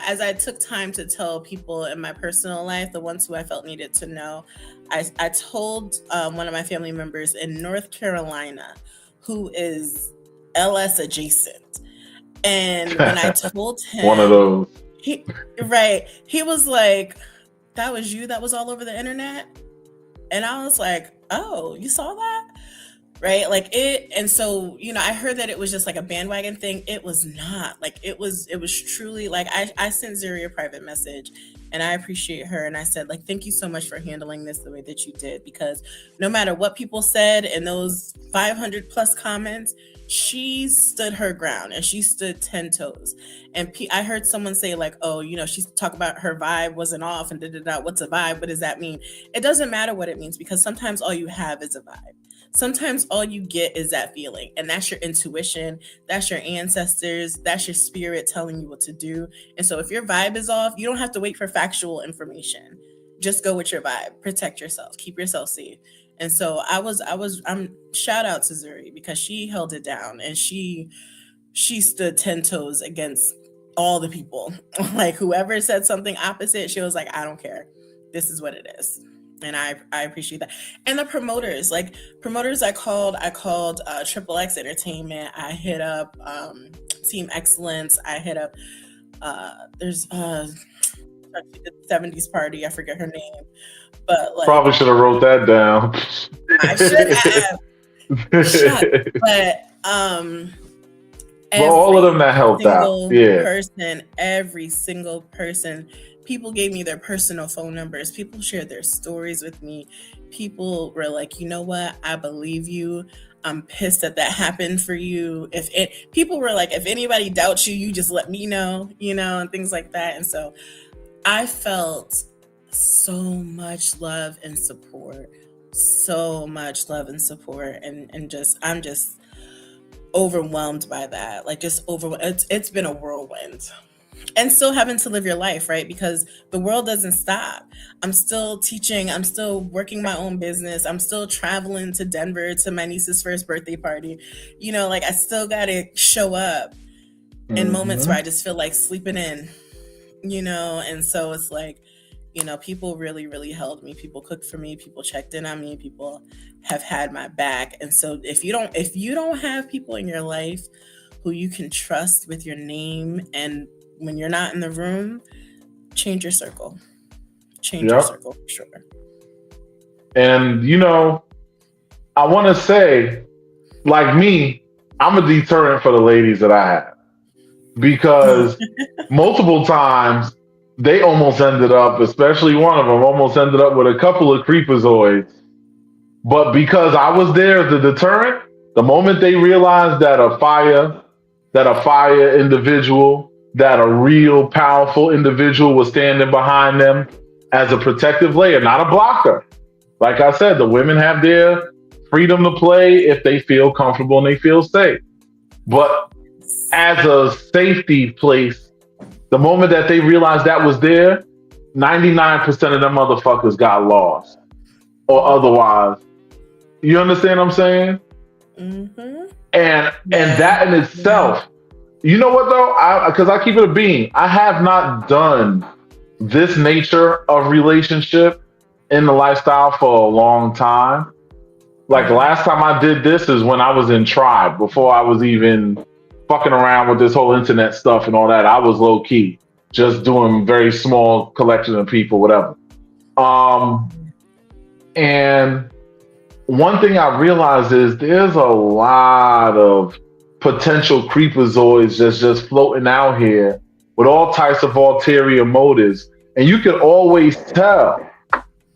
B: as I took time to tell people in my personal life, the ones who I felt needed to know, I told one of my family members in North Carolina who is LS adjacent. And when I told
A: One of
B: him,
A: those.
B: he, right, he was like, that was you that was all over the internet? And I was like, oh, you saw that? Right, like it. And so I heard that it was just like a bandwagon thing. It was not. Like it was truly like I sent Zuri a private message, and I appreciate her, and I said, like, thank you so much for handling this the way that you did, because no matter what people said in those 500 plus comments, she stood her ground and she stood 10 toes. And I heard someone say, like, oh, she's talk about her vibe wasn't off and what's a vibe, what does that mean? It doesn't matter what it means, because sometimes all you have is a vibe. Sometimes all you get is that feeling, and that's your intuition, that's your ancestors, that's your spirit telling you what to do. And so if your vibe is off, you don't have to wait for factual information. Just go with your vibe, protect yourself, keep yourself safe. And so I'm shout out to Zuri, because she held it down, and she stood 10 toes against all the people. Like, whoever said something opposite, she was like, I don't care, this is what it is. And I appreciate that. And the promoters, I called Triple X Entertainment. I hit up Team Excellence. I hit up there's the 70s party, I forget her name, but like,
A: Probably should have wrote that down.
B: I should have. Shut. But
A: But all of
B: every
A: them that helped out.
B: single
A: Yeah.
B: person, every single person, people gave me their personal phone numbers. People shared their stories with me. People were like, you know what? I believe you. I'm pissed that happened for you. People were like, if anybody doubts you, you just let me know, and things like that. And so I felt so much love and support, so much love and support, and just I'm just overwhelmed by that. Like, just over. It's been a whirlwind. and still having to live your life, right? Because the world doesn't stop. I'm still teaching, I'm still working my own business, I'm still traveling to Denver to my niece's first birthday party. Like I still got to show up in moments where
A: Hmm.
B: I just feel like sleeping in, and so it's like, people really, really held me. People cooked for me, people checked in on me, people have had my back. And so if you don't have people in your life who you can trust with your name, and when you're not in the room, change your circle. Change your
A: Yep.
B: circle for sure.
A: And I want to say, like me, I'm a deterrent for the ladies that I have because multiple times they almost ended up, especially one of them, almost ended up with a couple of creepazoids. But because I was there as a deterrent, the moment they realized that a fire individual, that a real powerful individual was standing behind them as a protective layer, not a blocker. Like I said, the women have their freedom to play if they feel comfortable and they feel safe. But as a safety place, the moment that they realized that was there, 99% of them motherfuckers got lost or otherwise. You understand what I'm saying?
B: Mm-hmm.
A: And
B: Yeah.
A: that in
B: Yeah.
A: itself, you know what though? Because I keep it a bean. I have not done this nature of relationship in the lifestyle for a long time. Like the last time I did this is when I was in Tribe, before I was even fucking around with this whole internet stuff and all that. I was low key, just doing very small collection of people, whatever. Um, and one thing I realized is there's a lot of potential creepazoids that's just floating out here with all types of ulterior motives. And you can always tell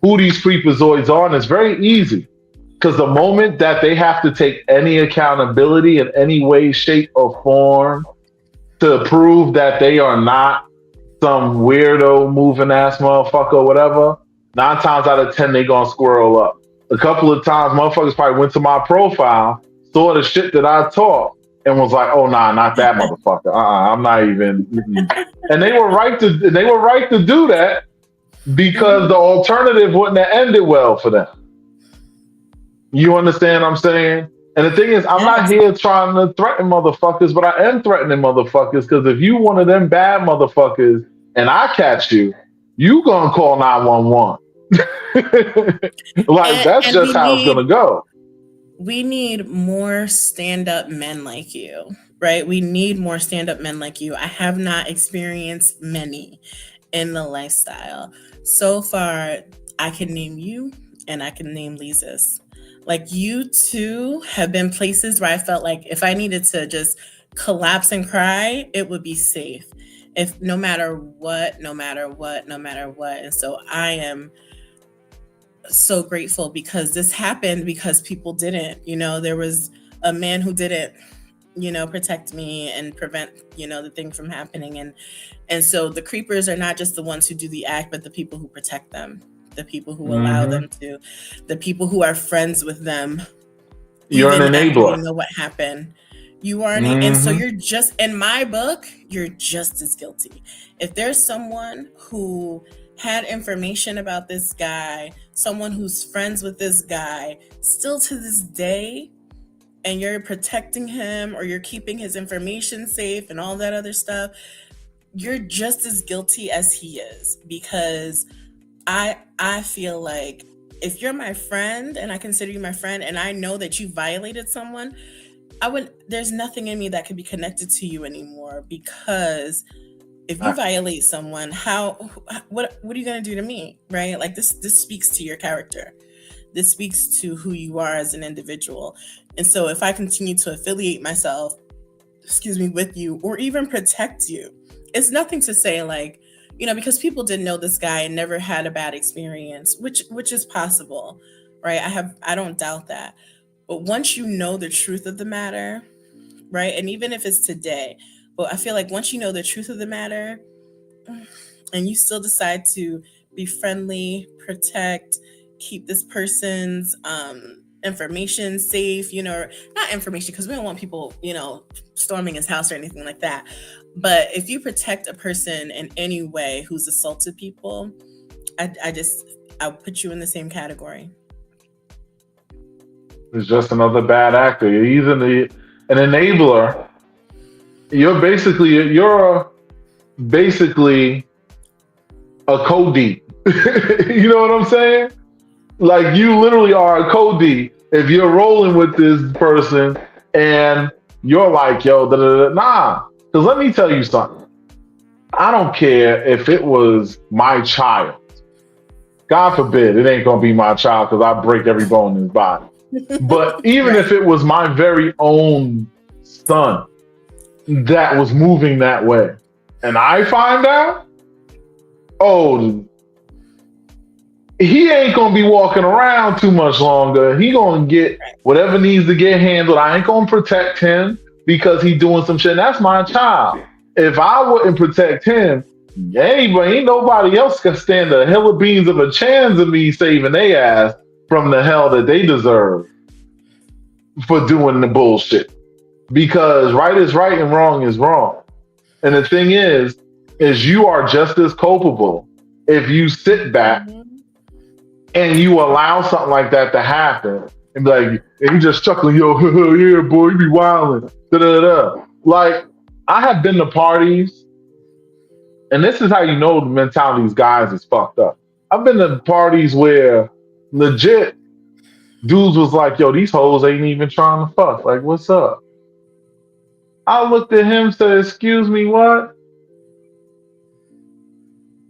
A: who these creepazoids are, and it's very easy. Because the moment that they have to take any accountability in any way, shape, or form to prove that they are not some weirdo moving ass motherfucker or whatever, 9 times out of 10 they gonna squirrel up. A couple of times motherfuckers probably went to my profile, saw the shit that I taught, and was like, "Oh nah, not that motherfucker. I'm not even." Mm-mm. And they were right to do that because
B: Mm-hmm.
A: the alternative wouldn't have ended well for them. You understand what I'm saying? And the thing is, I'm not
B: Yes.
A: here trying to threaten motherfuckers, but I am threatening motherfuckers because if you one of them bad motherfuckers and I catch you, you gonna call 911. Like that's
B: And
A: just how it's gonna go.
B: we need more stand-up men like you, right? We need more stand-up men like you. I have not experienced many in the lifestyle. So far, I can name you and I can name Lisa's. Like you two have been places where I felt like if I needed to just collapse and cry, it would be safe. If no matter what, no matter what, no matter what. And so I am so grateful because this happened because people didn't. There was a man who didn't, protect me and prevent, the thing from happening. And so the creepers are not just the ones who do the act, but the people who protect them, the people who allow
A: Hmm.
B: them to, the people who are friends with them,
A: You're an
B: even after they
A: enabler.
B: know what happened. You are and so
A: Hmm.
B: you're just in my book, you're just as guilty. If there's someone who had information about this guy, someone who's friends with this guy, still to this day, and you're protecting him or you're keeping his information safe and all that other stuff, you're just as guilty as he is. Because I feel like if you're my friend and I consider you my friend and I know that you violated someone, there's nothing in me that could be connected to you anymore. Because if you violate someone, what are you going to do to me, right? Like this speaks to your character. This speaks to who you are as an individual. And so if I continue to affiliate myself, with you or even protect you, it's nothing to say like, because people didn't know this guy and never had a bad experience, which is possible, right? I don't doubt that. But once you know the truth of the matter, right? And even if it's today, but I feel like once you know the truth of the matter and you still decide to be friendly, protect, keep this person's information safe, not information, because we don't want people, storming his house or anything like that. But if you protect a person in any way who's assaulted people, I'll put you in the same category.
A: It's just another bad actor. You're either an enabler. You're basically a Cody. You know what I'm saying? Like you literally are a Cody if you're rolling with this person and you're like, yo, da, da, da. Nah. Because let me tell you something. I don't care if it was my child. God forbid it ain't gonna be my child because I break every bone in his body. But even
B: Right.
A: if it was my very own son that was moving that way, and I find out, oh, he ain't gonna be walking around too much longer. He gonna get whatever needs to get handled. I ain't gonna protect him because he doing some shit. That's my child. If I wouldn't protect him, ain't nobody else can stand a hill of beans of a chance of me saving their ass from the hell that they deserve for doing the bullshit. Because right is right and wrong is wrong. And the thing is you are just as culpable if you sit back and you allow something like that to happen and be like, and you just chuckling, yo, yeah, boy, you be wilding, da da da. Like, I have been to parties, and this is how you know the mentality of these guys is fucked up. I've been to parties where legit dudes was like, yo, these hoes ain't even trying to fuck. Like, what's up? I looked at him, said, excuse me, what?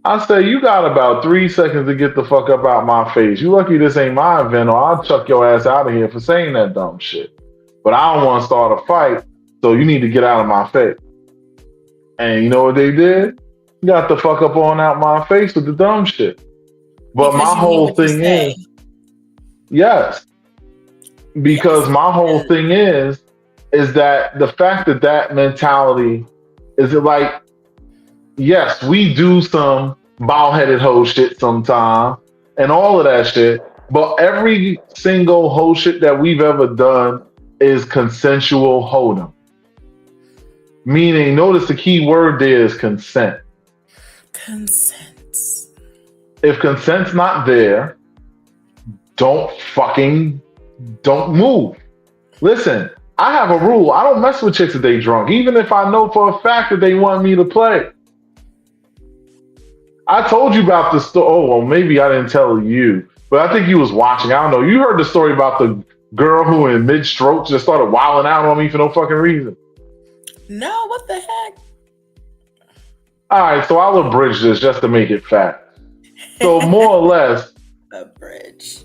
A: I said, you got about 3 seconds to get the fuck up out my face. You lucky this ain't my event, or I'll chuck your ass out of here for saying that dumb shit. But I don't want to start a fight, so you need to get out of my face. And you know what they did? Got the fuck up on out my face with the dumb shit. But
B: Because
A: my
B: you mean
A: whole
B: what you
A: thing
B: say.
A: is, yes, because
B: Yes.
A: my whole thing is that the fact that mentality is it like, yes, we do some bald-headed hoe shit sometimes and all of that shit, but every single hoe shit that we've ever done is consensual hold'em. Meaning, notice the key word there is consent.
B: Consent.
A: If consent's not there, don't move. Listen, I have a rule. I don't mess with chicks if they drunk, even if I know for a fact that they want me to play. I told you about the story. Oh, well, maybe I didn't tell you, but I think you was watching. I don't know. You heard the story about the girl who in mid-stroke just started wilding out on me for no fucking reason.
B: No, what the heck?
A: All right, so I'll abridge this just to make it fat. So more or less,
B: A bridge.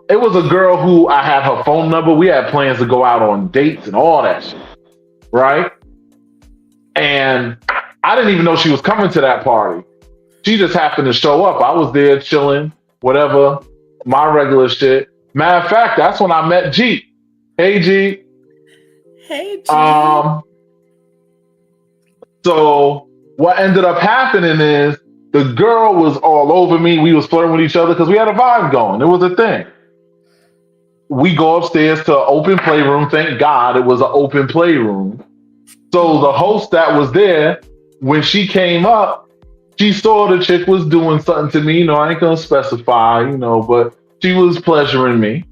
A: it was a girl who I had her phone number. We had plans to go out on dates and all that shit, right? And I didn't even know she was coming to that party. She just happened to show up. I was there chilling, whatever, my regular shit. Matter of fact, that's when I met G. Hey, G.
B: Hey, G.
A: So what ended up happening is the girl was all over me. We was flirting with each other because we had a vibe going. It was a thing. We go upstairs to an open playroom. Thank God it was an open playroom. So the host that was there, when she came up, she saw the chick was doing something to me. I ain't gonna specify, but she was pleasuring me.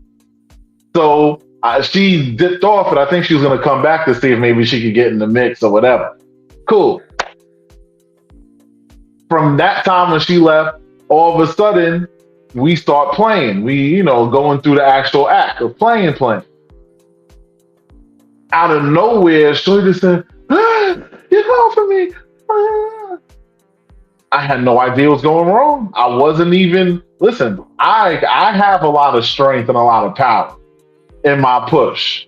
A: So she dipped off, and I think she was gonna come back to see if maybe she could get in the mix or whatever. Cool. From that time when she left, all of a sudden, we start playing. We, going through the actual act of playing. Out of nowhere, Shorty just said, "You're going for me." I had no idea what's going wrong. I wasn't even, listen, I have a lot of strength and a lot of power in my push.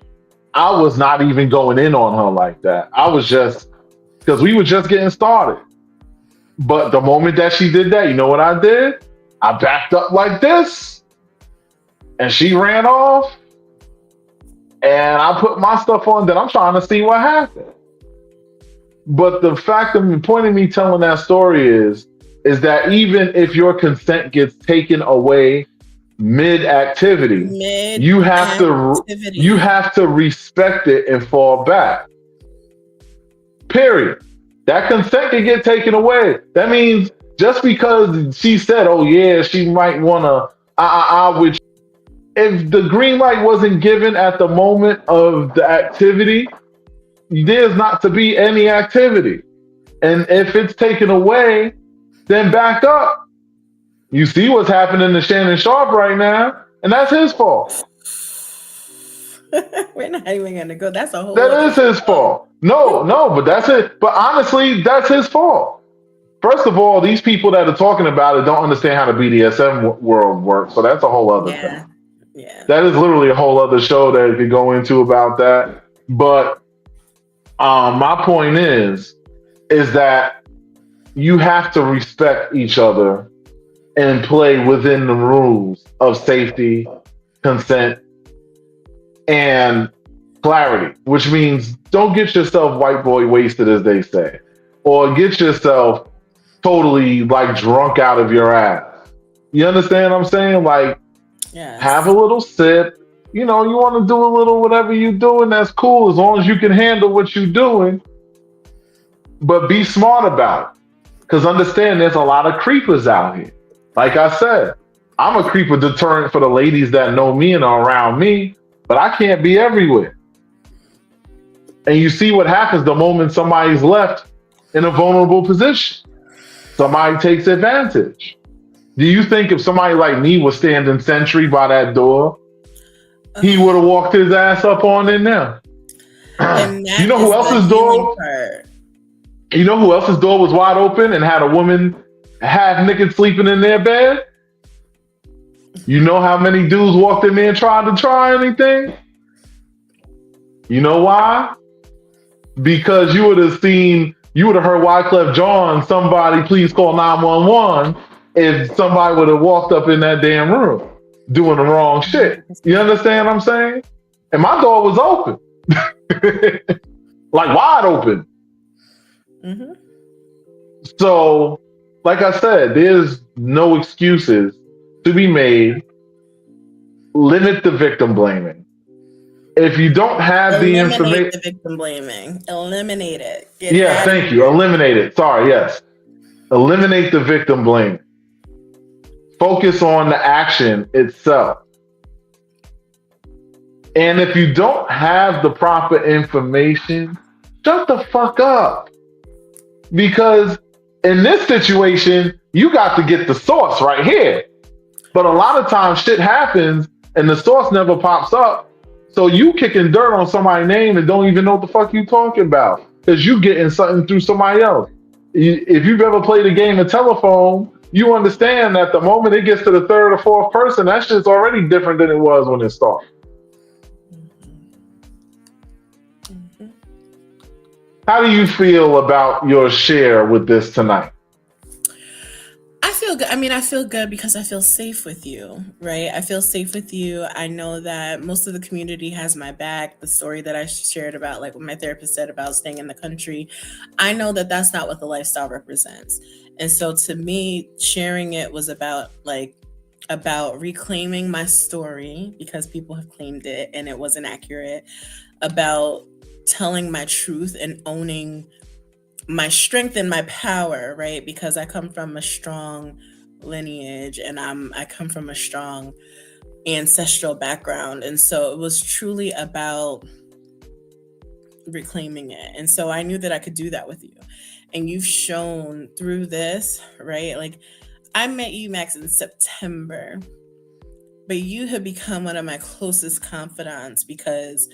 A: I was not even going in on her like that. I was just, because we were just getting started. But the moment that she did that, you know what I did? I backed up like this, and she ran off, and I put my stuff on. Then I'm trying to see what happened. But the fact of the point of me telling that story is that even if your consent gets taken away mid activity, you have to respect it and fall back. Period. That consent can get taken away. That means just because she said, "Oh yeah, she might wanna," which if the green light wasn't given at the moment of the activity, there's not to be any activity. And if it's taken away, then back up. You see what's happening to Shannon Sharp right now, and that's his fault.
B: We're not even gonna go. That's a whole.
A: That is his fault. No, but that's it. But honestly, that's his fault. First of all, these people that are talking about it don't understand how the BDSM world works. So that's a whole other thing.
B: Yeah.
A: That is literally a whole other show that you could go into about that. But my point is that you have to respect each other and play within the rules of safety, consent, and clarity, which means don't get yourself white boy wasted, as they say, or get yourself totally like drunk out of your ass. You understand what I'm saying? Like, have a little sip. You know, you want to do a little whatever you're doing, that's cool, as long as you can handle what you're doing. But be smart about it. Because understand there's a lot of creepers out here. Like I said, I'm a creeper deterrent for the ladies that know me and are around me, but I can't be everywhere. And you see what happens the moment somebody's left in a vulnerable position. Somebody takes advantage. Do you think if somebody like me was standing sentry by that door, he would have walked his ass up on in there? You know who else's door? You know who else's door was wide open and had a woman half naked sleeping in their bed? You know how many dudes walked in there and tried to try anything? You know why? Because you would have heard Wyclef Jean, somebody please call 911, if somebody would have walked up in that damn room doing the wrong shit. You understand what I'm saying? And my door was open. Like wide open.
B: Mm-hmm.
A: So, like I said, there's no excuses to be made. Limit the victim blaming. If you don't have the information,
B: eliminate the victim blaming. Eliminate it.
A: Thank you. Eliminate it. Sorry, yes. Eliminate the victim blaming. Focus on the action itself. And if you don't have the proper information, shut the fuck up. Because in this situation, you got to get the source right here. But a lot of times shit happens and the source never pops up. So you kicking dirt on somebody's name and don't even know what the fuck you talking about. Because you getting something through somebody else. If you've ever played a game of telephone, you understand that the moment it gets to the third or fourth person, that shit's already different than it was when it started.
B: Mm-hmm.
A: How do you feel about your share with this tonight?
B: I feel good. I mean, I feel good because I feel safe with you, right? I feel safe with you. I know that most of the community has my back. The story that I shared about, like what my therapist said about staying in the country, I know that that's not what the lifestyle represents. And so to me, sharing it was about reclaiming my story because people have claimed it and it wasn't accurate, about telling my truth and owning my strength and my power, right? Because I come from a strong lineage and I come from a strong ancestral background. And so it was truly about reclaiming it. And so I knew that I could do that with you. And you've shown through this, right? Like I met you, Max, in September, but you have become one of my closest confidants because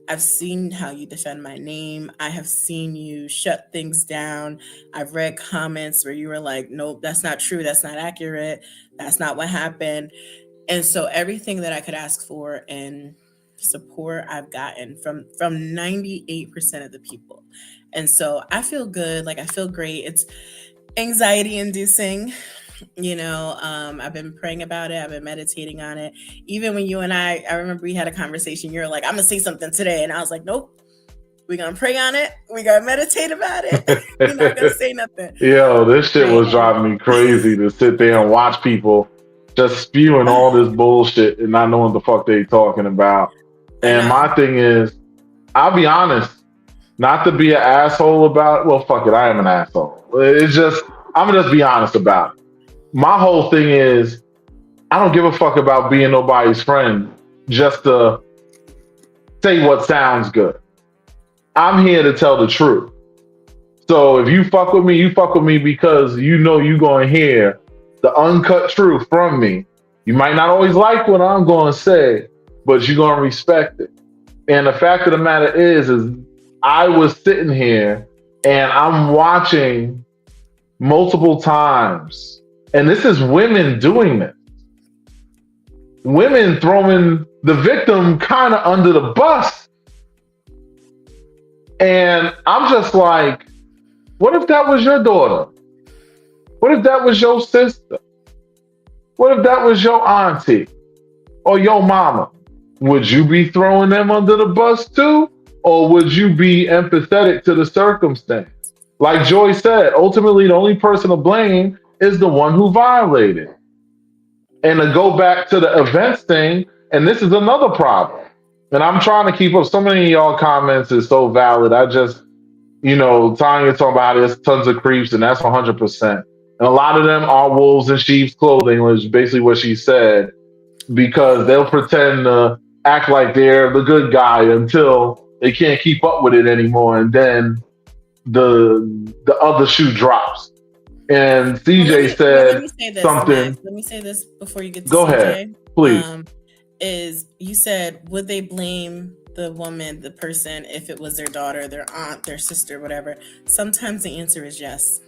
B: I've seen how you defend my name. I have seen you shut things down. I've read comments where you were like, nope, that's not true. That's not accurate. That's not what happened. And so everything that I could ask for and support I've gotten from 98% of the people. And so I feel good. Like I feel great. It's anxiety inducing. You know, I've been praying about it. I've been meditating on it. Even when you and I remember we had a conversation, you're like, I'm going to say something today. And I was like, nope, we're going to pray on it. We're going to meditate about it. We're not going to say nothing.
A: Yo, this shit was driving me crazy to sit there and watch people just spewing all this bullshit and not knowing what the fuck they talking about.
B: I
A: And
B: know.
A: my thing is, I'll be honest, not to be an asshole about it. Well, fuck it, I am an asshole. It's just, I'm gonna just be honest about it. My whole thing is, I don't give a fuck about being nobody's friend just to say what sounds good. I'm here to tell the truth. So if you fuck with me because you know you gonna hear the uncut truth from me. You might not always like what I'm gonna say, but you're gonna respect it. And the fact of the matter is I was sitting here and I'm watching multiple times, and this is women doing this. Women throwing the victim kind of under the bus. And I'm just like, what if that was your daughter? What if that was your sister? What if that was your auntie or your mama? Would you be throwing them under the bus too? Or would you be empathetic to the circumstance? Like Joy said, ultimately the only person to blame is the one who violated. And to go back to the events thing, and this is another problem. And I'm trying to keep up. So many of y'all comments is so valid. I just, Tanya talking about there's tons of creeps, and that's 100%. And a lot of them are wolves in sheep's clothing, which is basically what she said, because they'll pretend to act like they're the good guy until they can't keep up with it anymore, and then the other shoe drops. And CJ
B: let
A: said
B: me say this,
A: something.
B: Max. Let me say this before you get to
A: Go
B: CJ.
A: ahead, please.
B: Is you said, would they blame the woman, the person, if it was their daughter, their aunt, their sister, whatever? Sometimes the answer is yes.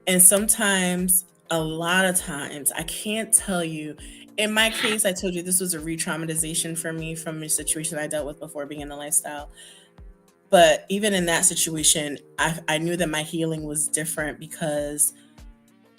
B: And sometimes, a lot of times, I can't tell you. In my case, I told you this was a re-traumatization for me from a situation I dealt with before being in the lifestyle. But even in that situation, I knew that my healing was different because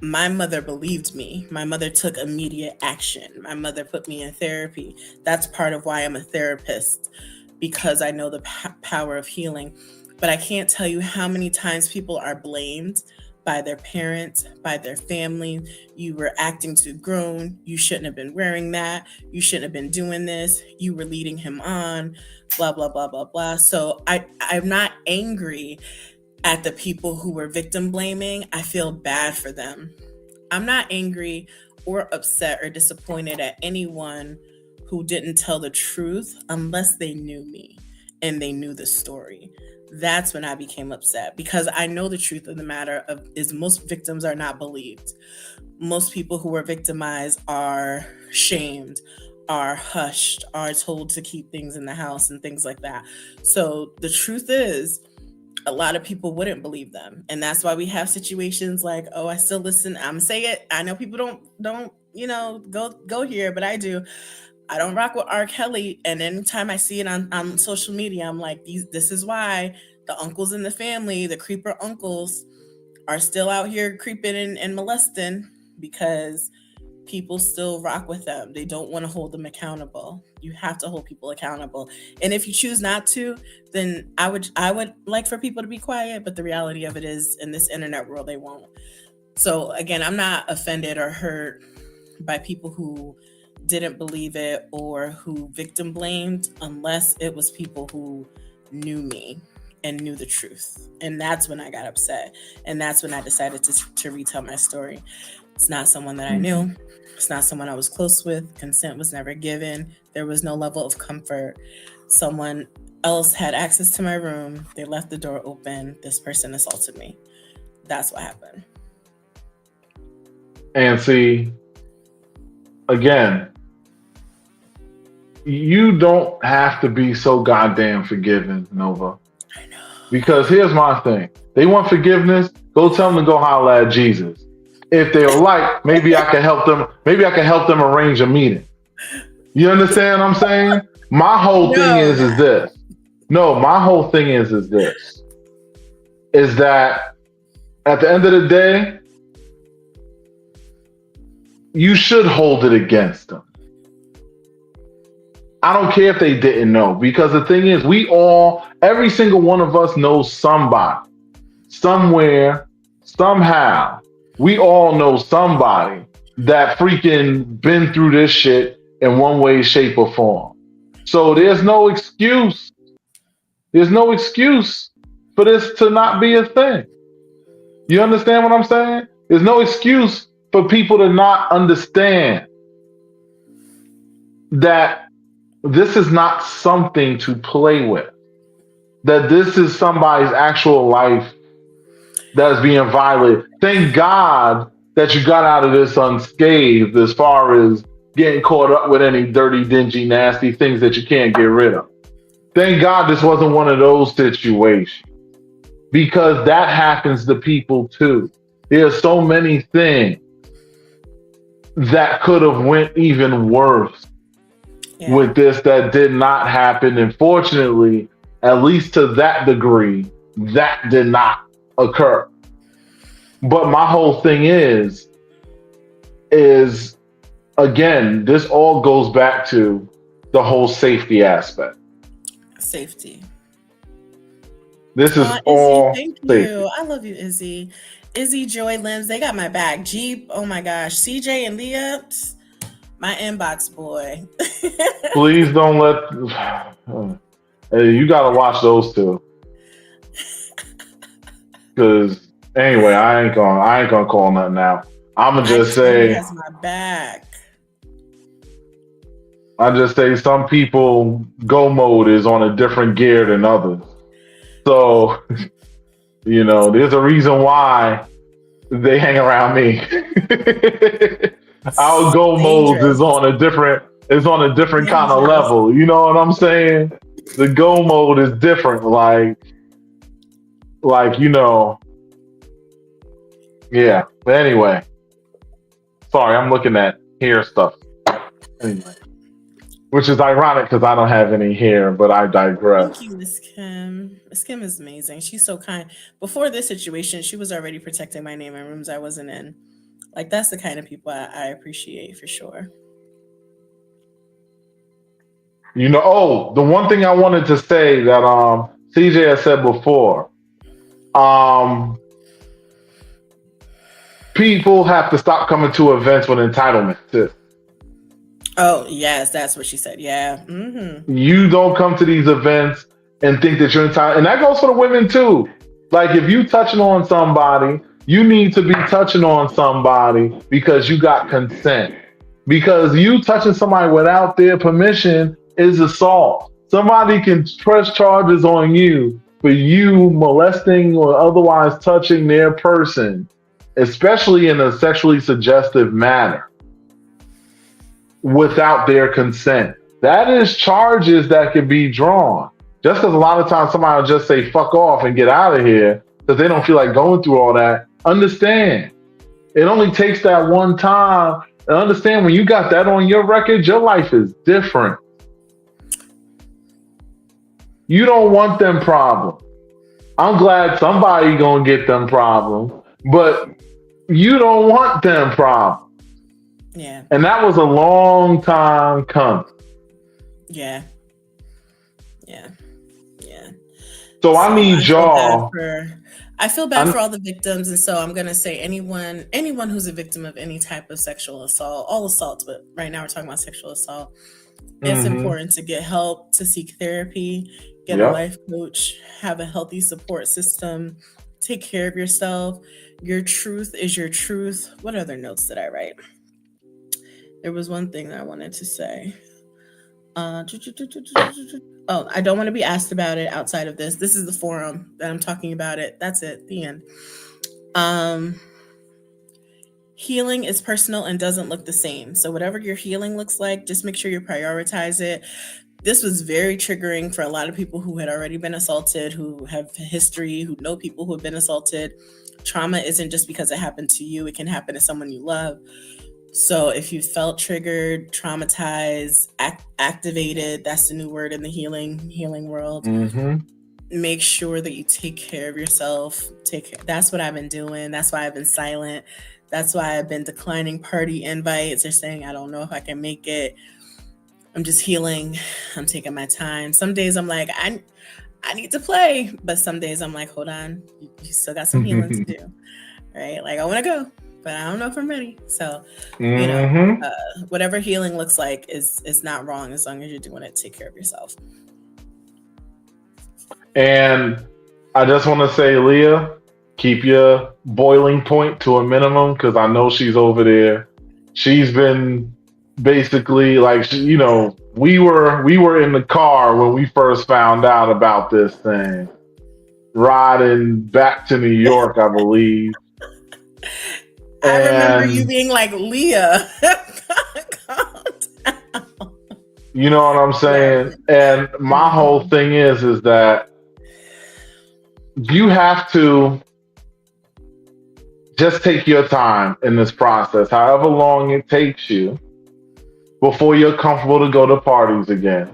B: my mother believed me. My mother took immediate action. My mother put me in therapy. That's part of why I'm a therapist, because I know the power of healing. But I can't tell you how many times people are blamed by their parents, by their family. You were acting too grown. You shouldn't have been wearing that. You shouldn't have been doing this. You were leading him on, blah, blah, blah, blah, blah. So I'm not angry at the people who were victim blaming. I feel bad for them. I'm not angry or upset or disappointed at anyone who didn't tell the truth unless they knew me and they knew the story. That's when I became upset, because I know the truth of the matter is most victims are not believed. Most people who were victimized are shamed, are hushed, are told to keep things in the house and things like that. So the truth is, a lot of people wouldn't believe them. And that's why we have situations like, oh, I still listen. I'm say it. I know people don't, go here, but I do. I don't rock with R. Kelly. And anytime I see it on social media, I'm like, this is why the uncles in the family, the creeper uncles, are still out here creeping and molesting, because people still rock with them. They don't want to hold them accountable. You have to hold people accountable. And if you choose not to, then I would like for people to be quiet. But the reality of it is, in this internet world, they won't. So again, I'm not offended or hurt by people who didn't believe it or who victim blamed, unless it was people who knew me and knew the truth. And that's when I got upset. And that's when I decided to retell my story. It's not someone that I knew. It's not someone I was close with. Consent was never given. There was no level of comfort. Someone else had access to my room. They left the door open. This person assaulted me. That's what happened.
A: And see, again, you don't have to be so goddamn forgiving, Nova.
B: I know.
A: Because here's my thing. They want forgiveness, go tell them to go holler at Jesus. If they're like, maybe I can help them. Maybe I can help them arrange a meeting. You understand what I'm saying? My whole thing is this. No, my whole thing is this. Is that at the end of the day, you should hold it against them. I don't care if they didn't know, because the thing is, every single one of us knows somebody, somewhere, somehow. We all know somebody that freaking been through this shit in one way, shape, or form. So there's no excuse. There's no excuse for this to not be a thing. You understand what I'm saying? There's no excuse for people to not understand that this is not something to play with. That this is somebody's actual life that is being violated. Thank God that you got out of this unscathed as far as getting caught up with any dirty, dingy, nasty things that you can't get rid of. Thank God this wasn't one of those situations because that happens to people too. There's so many things that could have went even worse with this that did not happen. And fortunately, at least to that degree, that did not occur. But my whole thing is again, this all goes back to the whole safety aspect.
B: Safety.
A: This is
B: Izzy,
A: all
B: thank
A: safety.
B: you. I love you, Izzy. Izzy, Joy, Limbs, they got my back. Jeep, oh my gosh. CJ and Leah, my inbox boy.
A: Please don't let. Hey, you gotta watch those two. Because anyway, I ain't gonna call nothing out. I'ma just say
B: has my back.
A: I just say some people go mode is on a different gear than others. So there's a reason why they hang around me. Our go modes is on a different kind of level. You know what I'm saying? The go mode is different. Like yeah. But anyway, sorry, I'm looking at hair stuff. Anyway, which is ironic because I don't have any hair, but I digress.
B: Thank you, Miss Kim. Miss Kim is amazing. She's so kind. Before this situation, she was already protecting my name in rooms I wasn't in. Like, that's the kind of people I appreciate for sure.
A: The one thing I wanted to say that CJ has said before, people have to stop coming to events with entitlement too.
B: Oh, yes, that's what she said. Yeah. Mm-hmm.
A: You don't come to these events and think that you're entitled. And that goes for the women too. Like if you touching on somebody, you need to be touching on somebody because you got consent. Because you touching somebody without their permission is assault. Somebody can press charges on you for you molesting or otherwise touching their person, especially in a sexually suggestive manner, without their consent. That is charges that can be drawn. Just because a lot of times somebody will just say fuck off and get out of here because they don't feel like going through all that. Understand, it only takes that one time. And understand, when you got that on your record, your life is different. You don't want them problems. I'm glad somebody gonna get them problems, but you don't want them problems.
B: Yeah.
A: And that was a long time coming.
B: Yeah. Yeah. Yeah.
A: So I need y'all.
B: I feel bad for all the victims, and so I'm gonna say anyone who's a victim of any type of sexual assault, all assaults, but right now we're talking about sexual assault. It's important to get help, to seek therapy, get a life coach, have a healthy support system, take care of yourself. Your truth is your truth. What other notes did I write? There was one thing that I wanted to say. Oh, I don't want to be asked about it outside of this. This is the forum that I'm talking about it. That's it. The end. Healing is personal and doesn't look the same. So whatever your healing looks like, just make sure you prioritize it. This was very triggering for a lot of people who had already been assaulted, who have history, who know people who have been assaulted. Trauma isn't just because it happened to you. It can happen to someone you love. So if you felt triggered, traumatized, activated, that's the new word in the healing world. Make sure that you take care of yourself. That's what I've been doing. That's why I've been silent. That's why I've been declining party invites or saying, I don't know if I can make it. I'm just healing. I'm taking my time. Some days I'm like, I need to play. But some days I'm like, hold on. You still got some healing to do. Right? Like, I want to go. but I don't know if I'm ready. So, you know,
A: Mm-hmm.
B: whatever healing looks like is not wrong as long as you're doing it to take care of yourself.
A: And I just want to say, Leah, keep your boiling point to a minimum because I know she's over there. She's been basically like, we were in the car when we first found out about this thing, riding back to New York, I believe.
B: I remember you
A: And
B: being like, Leah, calm down.
A: you know what I'm
B: Yes.
A: saying? And my whole
B: Mhm.
A: thing is that you have to just take your time in this process, however long it takes you before you're comfortable to go to parties again.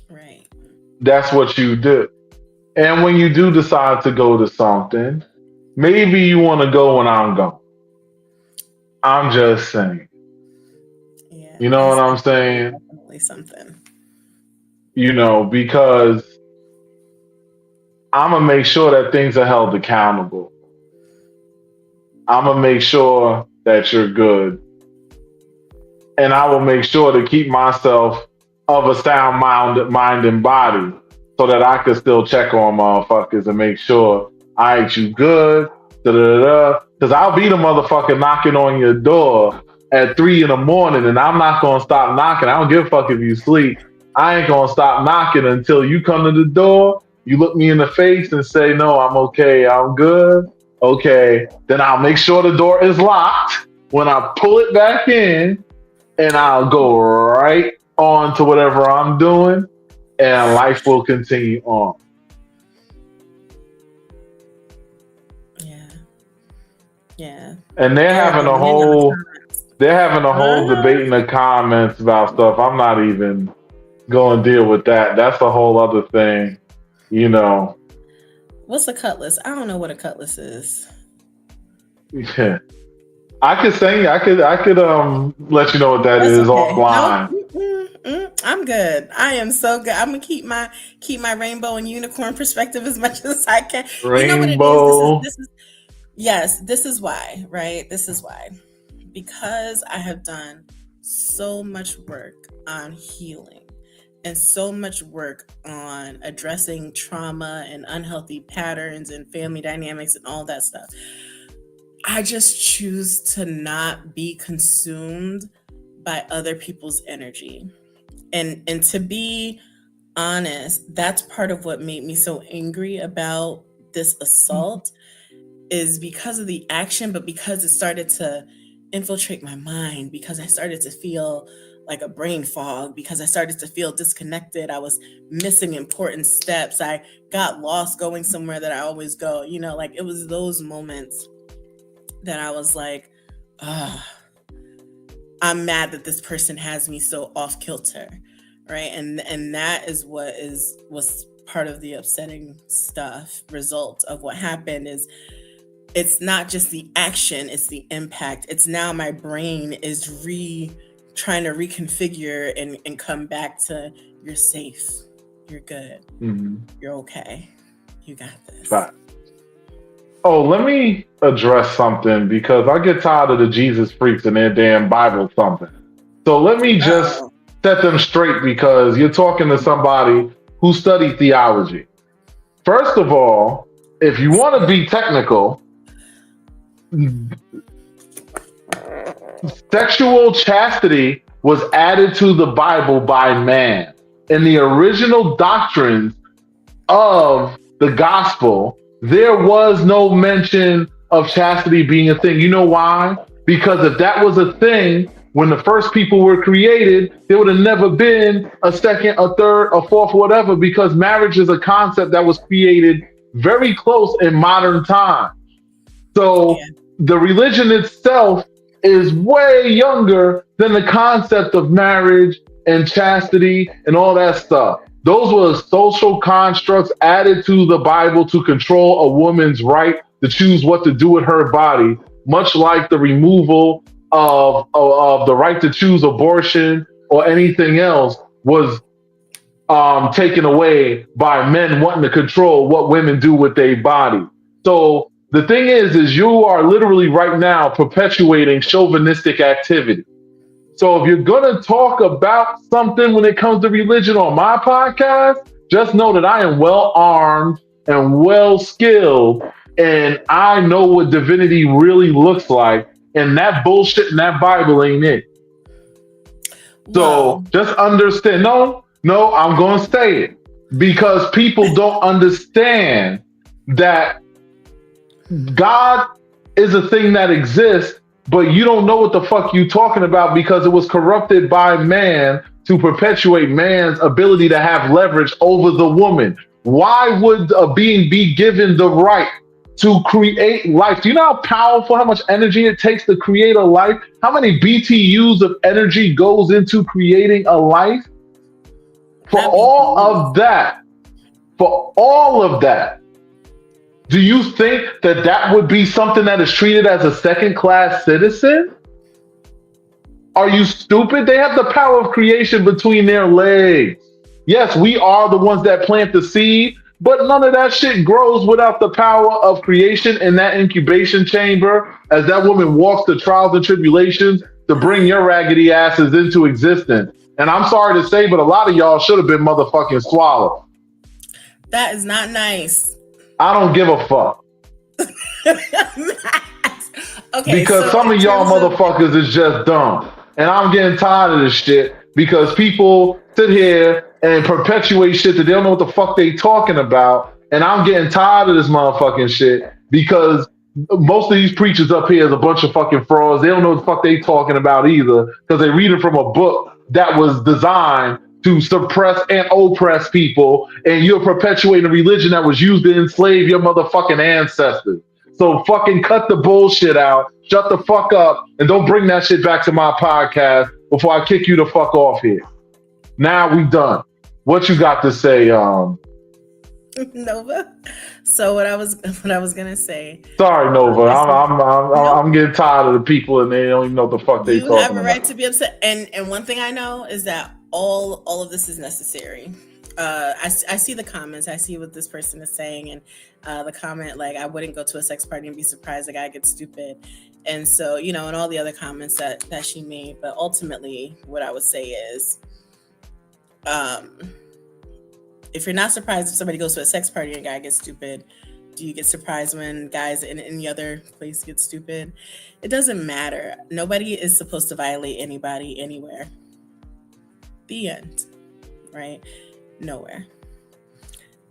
B: Right.
A: That's what you do. And when you do decide to go to something, maybe you want to go when I'm going. I'm just saying.
B: Yeah,
A: You know what I'm saying?
B: definitely something.
A: Because I'm going to make sure that things are held accountable. I'm going to make sure that you're good. And I will make sure to keep myself of a sound mind and body so that I can still check on motherfuckers and make sure I ain't you good. Because I'll be the motherfucker knocking on your door at 3 in the morning and I'm not going to stop knocking. I don't give a fuck if you sleep. I ain't going to stop knocking until you come to the door. You look me in the face and say, no, I'm okay. I'm good. Okay. Then I'll make sure the door is locked. When I pull it back in, and I'll go right on to whatever I'm doing, and life will continue on.
B: Yeah. Yeah.
A: And
B: Erica,
A: they're having a whole
B: uh-huh.
A: debate in the comments about stuff. I'm not even going to deal with that. That's a whole other thing, you know.
B: What's a cutlass? I don't know what a cutlass is.
A: Yeah. I could sing. I could let you know what that
B: That's
A: is
B: okay. No,
A: offline.
B: I'm good. I am so good. I'm gonna keep my rainbow and unicorn perspective as much as I can. You know what it is? This is
A: Rainbow.
B: this is yes. This is why, right? This is why, because I have done so much work on healing and so much work on addressing trauma and unhealthy patterns and family dynamics and all that stuff. I just choose to not be consumed by other people's energy. And to be honest, that's part of what made me so angry about this assault is because of the action, but because it started to infiltrate my mind, because I started to feel like a brain fog, because I started to feel disconnected. I was missing important steps. I got lost going somewhere that I always go. Like it was those moments that I was like, ah, I'm mad that this person has me so off kilter, right? And that is was part of the upsetting stuff. Result of what happened is it's not just the action, it's the impact. It's now my brain is trying to reconfigure and come back to you're safe, you're good,
A: Mm-hmm.
B: you're okay, you got this.
A: Fact. Oh, let me address something because I get tired of the Jesus freaks and their damn Bible thumping. So let me just
B: Oh,
A: set them straight because you're talking to somebody who studied theology. First of all, if you want to be technical, sexual chastity was added to the Bible by man. In the original doctrines of the gospel, there was no mention of chastity being a thing. You know why? Because if that was a thing, when the first people were created, there would have never been a second, a third, a fourth, whatever, because marriage is a concept that was created very close in modern time. So
B: yeah,
A: the religion itself is way younger than the concept of marriage and chastity and all that stuff. Those were social constructs added to the Bible to control a woman's right to choose what to do with her body, much like the removal of the right to choose abortion or anything else was taken away by men wanting to control what women do with their body. So The thing is you are literally right now perpetuating chauvinistic activity. So if you're gonna talk about something when it comes to religion on my podcast, just know that I am well armed and well skilled, and I know what divinity really looks like. And that bullshit in that Bible ain't it. So
B: Well,
A: just understand. No, I'm gonna say it because people don't understand that God is a thing that exists, but you don't know what the fuck you talking about because it was corrupted by man to perpetuate man's ability to have leverage over the woman. Why would a being be given the right to create life? Do you know how powerful, how much energy it takes to create a life? How many BTUs of energy goes into creating a life? For
B: not
A: all
B: BTUs.
A: of that, for all of that, do you think that that would be something that is treated as a second class citizen? Are you stupid? They have the power of creation between their legs. Yes, we are the ones that plant the seed, but none of that shit grows without the power of creation in that incubation chamber as that woman walks the trials and tribulations to bring your raggedy asses into existence. And I'm sorry to say, but a lot of y'all should have been motherfucking swallowed.
B: That is not nice.
A: I don't give a fuck.
B: Okay,
A: because
B: so
A: some of y'all motherfuckers is just dumb. And I'm getting tired of this shit because people sit here and perpetuate shit that they don't know what the fuck they talking about. And I'm getting tired of this motherfucking shit because most of these preachers up here is a bunch of fucking frauds. They don't know what the fuck they talking about either because they read it from a book that was designed to suppress and oppress people. And you're perpetuating a religion that was used to enslave your motherfucking ancestors. So fucking cut the bullshit out, shut the fuck up, and don't bring that shit back to my podcast before I kick you the fuck off here. Now we done. What you got to say,
B: Nova? So what I was gonna say.
A: Sorry, Nova. I'm getting tired of the people and they don't even know what the fuck they talking about.
B: You have a right to be upset. And one thing I know is that all of this is necessary. I see the comments. I see what this person is saying, and the comment like, "I wouldn't go to a sex party and be surprised the guy gets stupid," and so and all the other comments that she made. But ultimately, what I would say is, if you're not surprised if somebody goes to a sex party and a guy gets stupid, do you get surprised when guys in any other place get stupid? It doesn't matter. Nobody is supposed to violate anybody anywhere. The end. Right? Nowhere.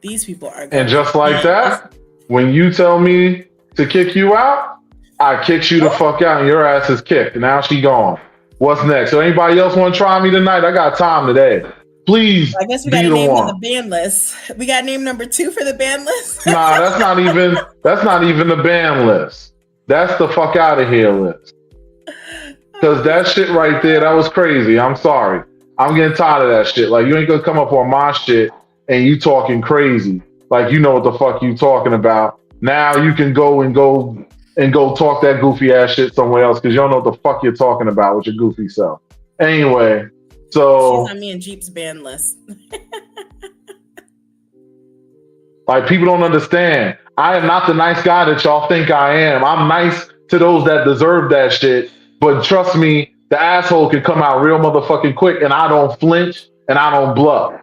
B: These people are
A: and just like that, when you tell me to kick you out, I kick you the fuck out and your ass is kicked. And now she gone. What's next? So anybody else want to try me tonight? I got time today. Please.
B: I guess we got to name on the ban list. We got name number 2 for the ban list.
A: Nah, that's not even the ban list. That's the fuck out of here list. Because that shit right there, that was crazy. I'm sorry. I'm getting tired of that shit. Like, you ain't gonna come up on my shit and you talking crazy. Like, you know what the fuck you talking about. Now you can go talk that goofy ass shit somewhere else because you don't know what the fuck you're talking about with your goofy self. Anyway, so
B: she's on me and Jeep's ban list.
A: Like, people don't understand. I am not the nice guy that y'all think I am. I'm nice to those that deserve that shit. But trust me, the asshole can come out real motherfucking quick, and I don't flinch and I don't bluff.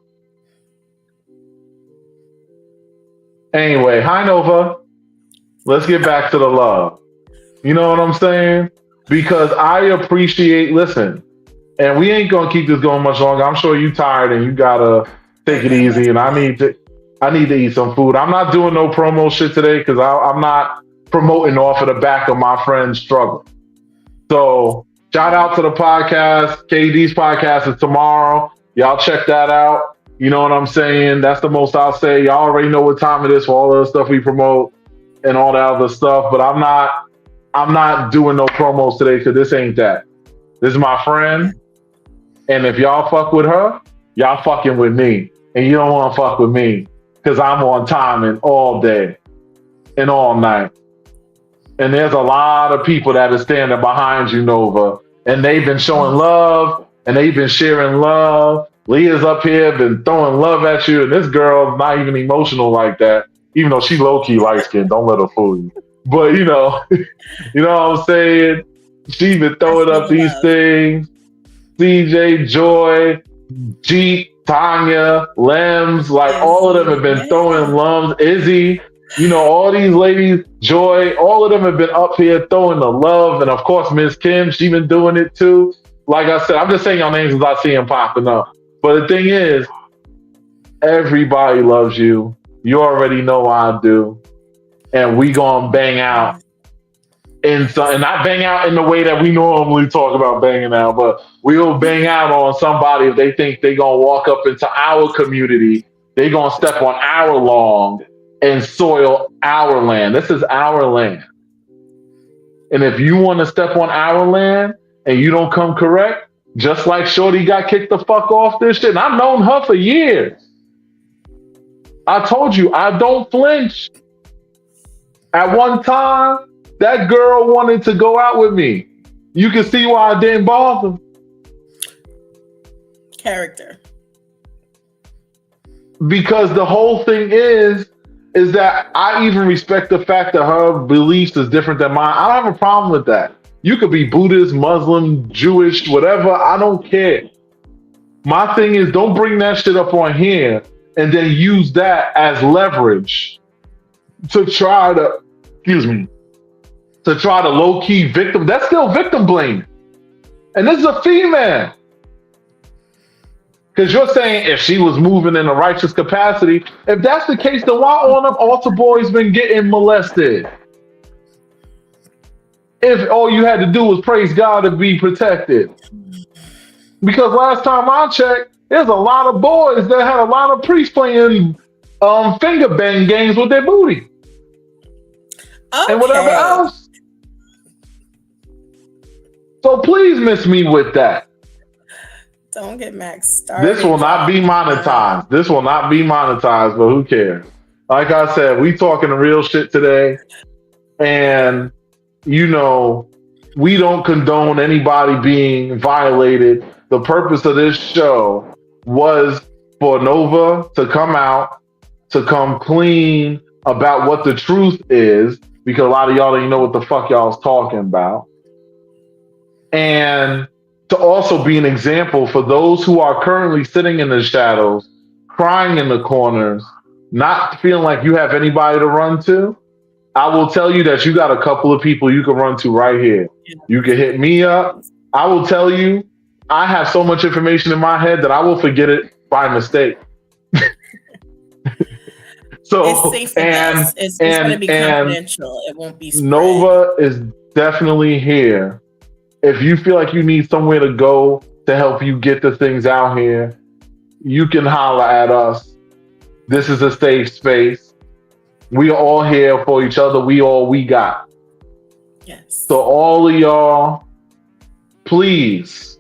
A: Anyway, hi Nova. Let's get back to the love. You know what I'm saying? Because I appreciate, listen, and we ain't gonna keep this going much longer. I'm sure you tired and you gotta take it easy, and I need to eat some food. I'm not doing no promo shit today because I'm not promoting off of the back of my friend's struggle. So shout out to the podcast. KD's podcast is tomorrow. Y'all check that out. You know what I'm saying? That's the most I'll say. Y'all already know what time it is for all the stuff we promote and all that other stuff. But I'm not doing no promos today because this ain't that. This is my friend. And if y'all fuck with her, y'all fucking with me. And you don't want to fuck with me because I'm on timing all day and all night. And there's a lot of people that are standing behind you, Nova. And they've been showing love and they've been sharing love. Leah's up here, been throwing love at you. And this girl's not even emotional like that, even though she low-key light-skinned. Don't let her fool you. But you know what I'm saying? She been
B: I
A: throwing
B: feel
A: up
B: the
A: these
B: love.
A: things. CJ, Joy, Jeep, Tanya, Lems, like all of them have
B: Izzy,
A: been
B: yeah.
A: throwing lums. Izzy, all these ladies, Joy, all of them have been up here throwing the love. And of course, Miss Kim, she been doing it too. Like I said, I'm just saying your names as I see them popping up. But the thing is, everybody loves you. You already know I do. And we gonna bang out. And
B: Yes.
A: not bang out in the way that we normally talk about banging out, but we'll bang out on somebody if they think they gonna walk up into our community, they gonna step on our lawn and soil our land. This is our land. And if you want to step on our land and you don't come correct, just like Shorty got kicked the fuck off this shit, and I've known her for years. I told you I don't flinch. At one time, that girl wanted to go out with me. You can see why I didn't bother.
B: Character.
A: Because the whole thing is that I even respect the fact that her beliefs is different than mine. I don't have a problem with that. You could be Buddhist, Muslim, Jewish, whatever. I don't care. My thing is, don't bring that shit up on here and then use that as leverage to try to, excuse me, to try to low key victim. That's still victim blaming. And this is a female. Because you're saying if she was moving in a righteous capacity, if that's the case, then why all them altar boys been getting molested? If all you had to do was praise God to be protected. Because last time I checked, there's a lot of boys that had a lot of priests playing finger bang games with their booty and whatever
B: Okay.
A: else. So please miss me with that.
B: Don't get Max started.
A: This will not be monetized. This will not be monetized, but who cares? Like I said, we talking real shit today. And, we don't condone anybody being violated. The purpose of this show was for Nova to come out, to come clean about what the truth is, because a lot of y'all didn't know what the fuck y'all was talking about. And to also be an example for those who are currently sitting in the shadows, crying in the corners, not feeling like you have anybody to run to. I will tell you that you got a couple of people you can run to right here. You can hit me up. I will tell you, I have so much information in my head that I will forget it by mistake.
B: It's safe with us. It's going to be confidential. It won't be spread.
A: Nova is definitely here. If you feel like you need somewhere to go to help you get the things out here, you can holler at us. This is a safe space. We are all here for each other. We got.
B: Yes.
A: So all of y'all, please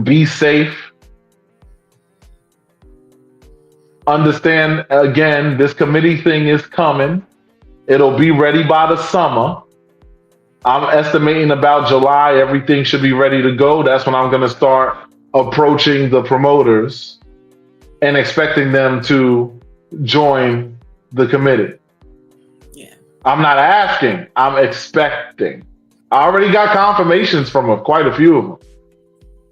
A: be safe. Understand, again, this committee thing is coming. It'll be ready by the summer. I'm estimating about July, everything should be ready to go. That's when I'm going to start approaching the promoters and expecting them to join the committee.
B: Yeah.
A: I'm not asking, I'm expecting. I already got confirmations from quite a few of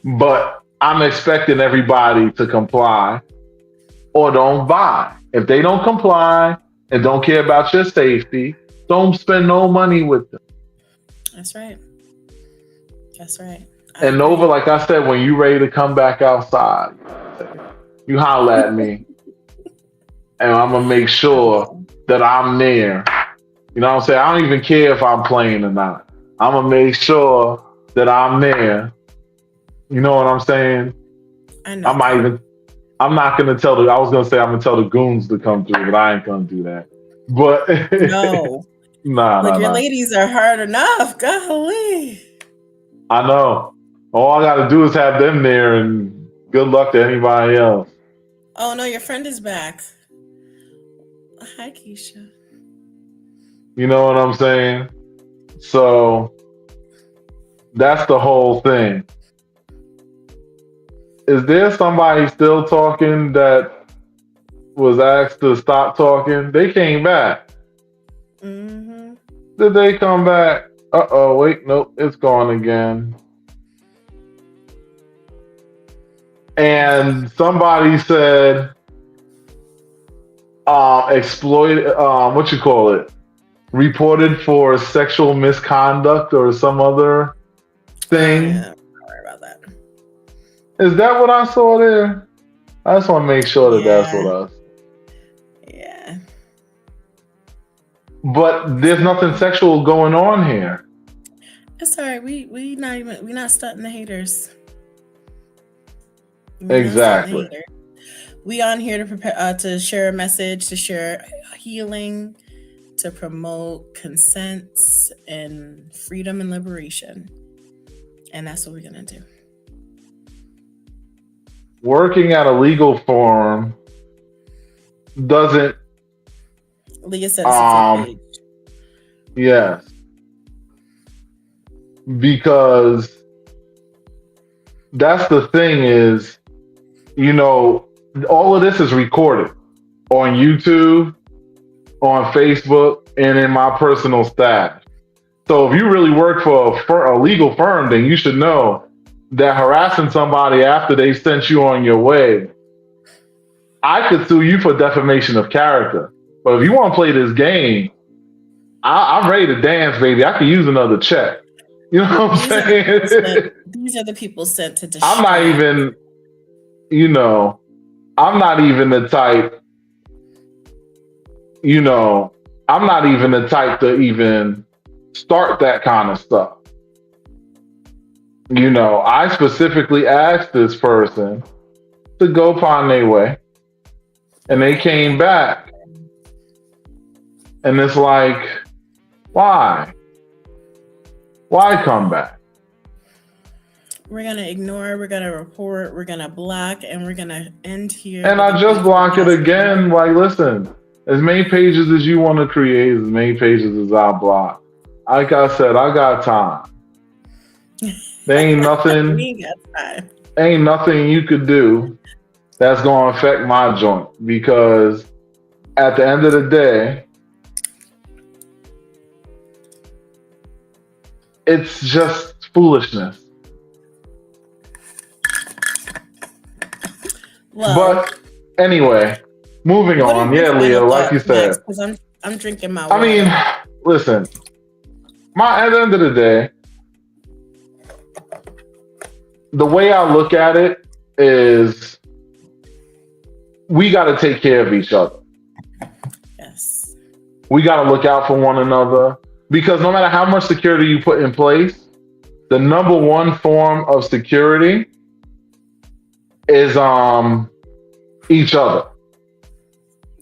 A: them, but I'm expecting everybody to comply or don't buy. If they don't comply and don't care about your safety, don't spend no money with them.
B: That's right. That's right.
A: And Nova, like I said, when you ready to come back outside, you holler at me. And I'm going to make sure that I'm there. You know what I'm saying? I don't even care if I'm playing or not. I'm going to make sure that I'm there. You know what I'm saying?
B: I know.
A: I'm not going to tell I was going to say I'm going to tell the goons to come through, but I ain't going to do that. But
B: no.
A: Nah.
B: Your ladies are hard enough. Golly.
A: I know. All I got to do is have them there, and good luck to anybody else.
B: Oh, no, your friend is back. Hi, Keisha.
A: You know what I'm saying? So that's the whole thing. Is there somebody still talking that was asked to stop talking? They came back.
B: Mm-hmm.
A: Did they come back? Uh-oh, wait, nope, it's gone again. And somebody said, exploit, what you call it? Reported for sexual misconduct or some other thing.
B: Yeah, don't worry about that.
A: Is that what I saw there? I just want to make sure that that's what I.
B: Yeah.
A: But there's nothing sexual going on here.
B: It's all right. We not stunting the haters.
A: Exactly.
B: We on here to prepare to share a message, to share healing, to promote consent and freedom and liberation. And that's what we're gonna do.
A: Working at a legal firm doesn't.
B: Leah said it's a page.
A: Yes. Because that's the thing is, all of this is recorded on YouTube, on Facebook, and in my personal staff. So if you really work for a legal firm, then you should know that harassing somebody after they sent you on your way, I could sue you for defamation of character. But if you want to play this game, I'm ready to dance, baby. I could use another check. You know what I'm saying?
B: These are the people sent to destroy.
A: I'm not even, I'm not even the type, I'm not even the type to even start that kind of stuff. I specifically asked this person to go upon their way, and they came back. And it's like, why? Why come back?
B: We're going to ignore, we're going to report, we're going to block, and we're going to end here.
A: And I just block it again. Like, listen, as many pages as you want to create, as many pages as I block. Like I said, I got time. There ain't nothing.
B: We got time.
A: Ain't nothing you could do that's going to affect my joint, because at the end of the day, it's just foolishness.
B: Well,
A: but anyway, moving on. Yeah, Leah, like you said.
B: Because I'm drinking my water.
A: I mean, listen, at the end of the day, the way I look at it is we got to take care of each other.
B: Yes.
A: We got to look out for one another, because no matter how much security you put in place, the number one form of security is each other.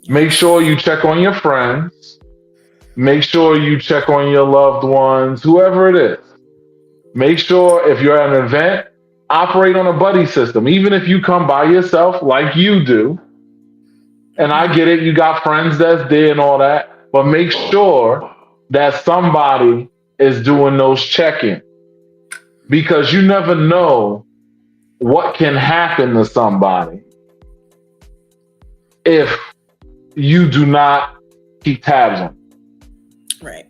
A: Make sure you check on your friends. Make sure you check on your loved ones, whoever it is. Make sure if you're at an event, operate on a buddy system. Even if you come by yourself like you do, and I get it, you got friends that's there and all that, but make sure that somebody is doing those check-ins, because you never know what can happen to somebody if you do not keep tabs on.
B: Right.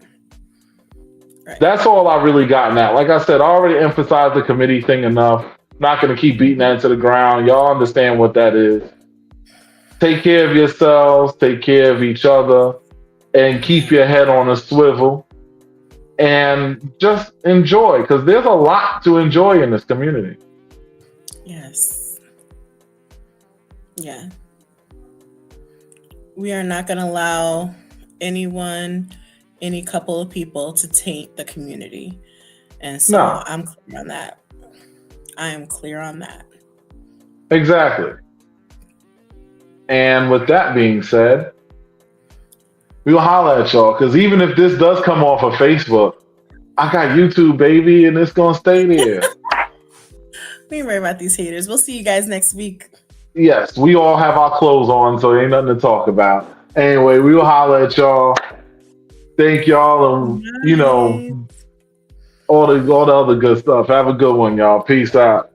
A: That's all I really gotten at. Like I said, I already emphasized the committee thing enough. Not going to keep beating that into the ground. Y'all understand what that is. Take care of yourselves, take care of each other, and keep your head on a swivel. And just enjoy, because there's a lot to enjoy in this community.
B: Yes. Yeah. We are not going to allow any couple of people to taint the community. And so I'm clear on that. I am clear on that.
A: Exactly. And with that being said, we'll holler at y'all, because even if this does come off of Facebook, I got YouTube, baby, and it's going to stay there.
B: We ain't worried about these haters. We'll see you guys next week.
A: Yes, we all have our clothes on, so ain't nothing to talk about. Anyway, we will holler at y'all. Thank y'all, and all the other good stuff. Have a good one, y'all. Peace out.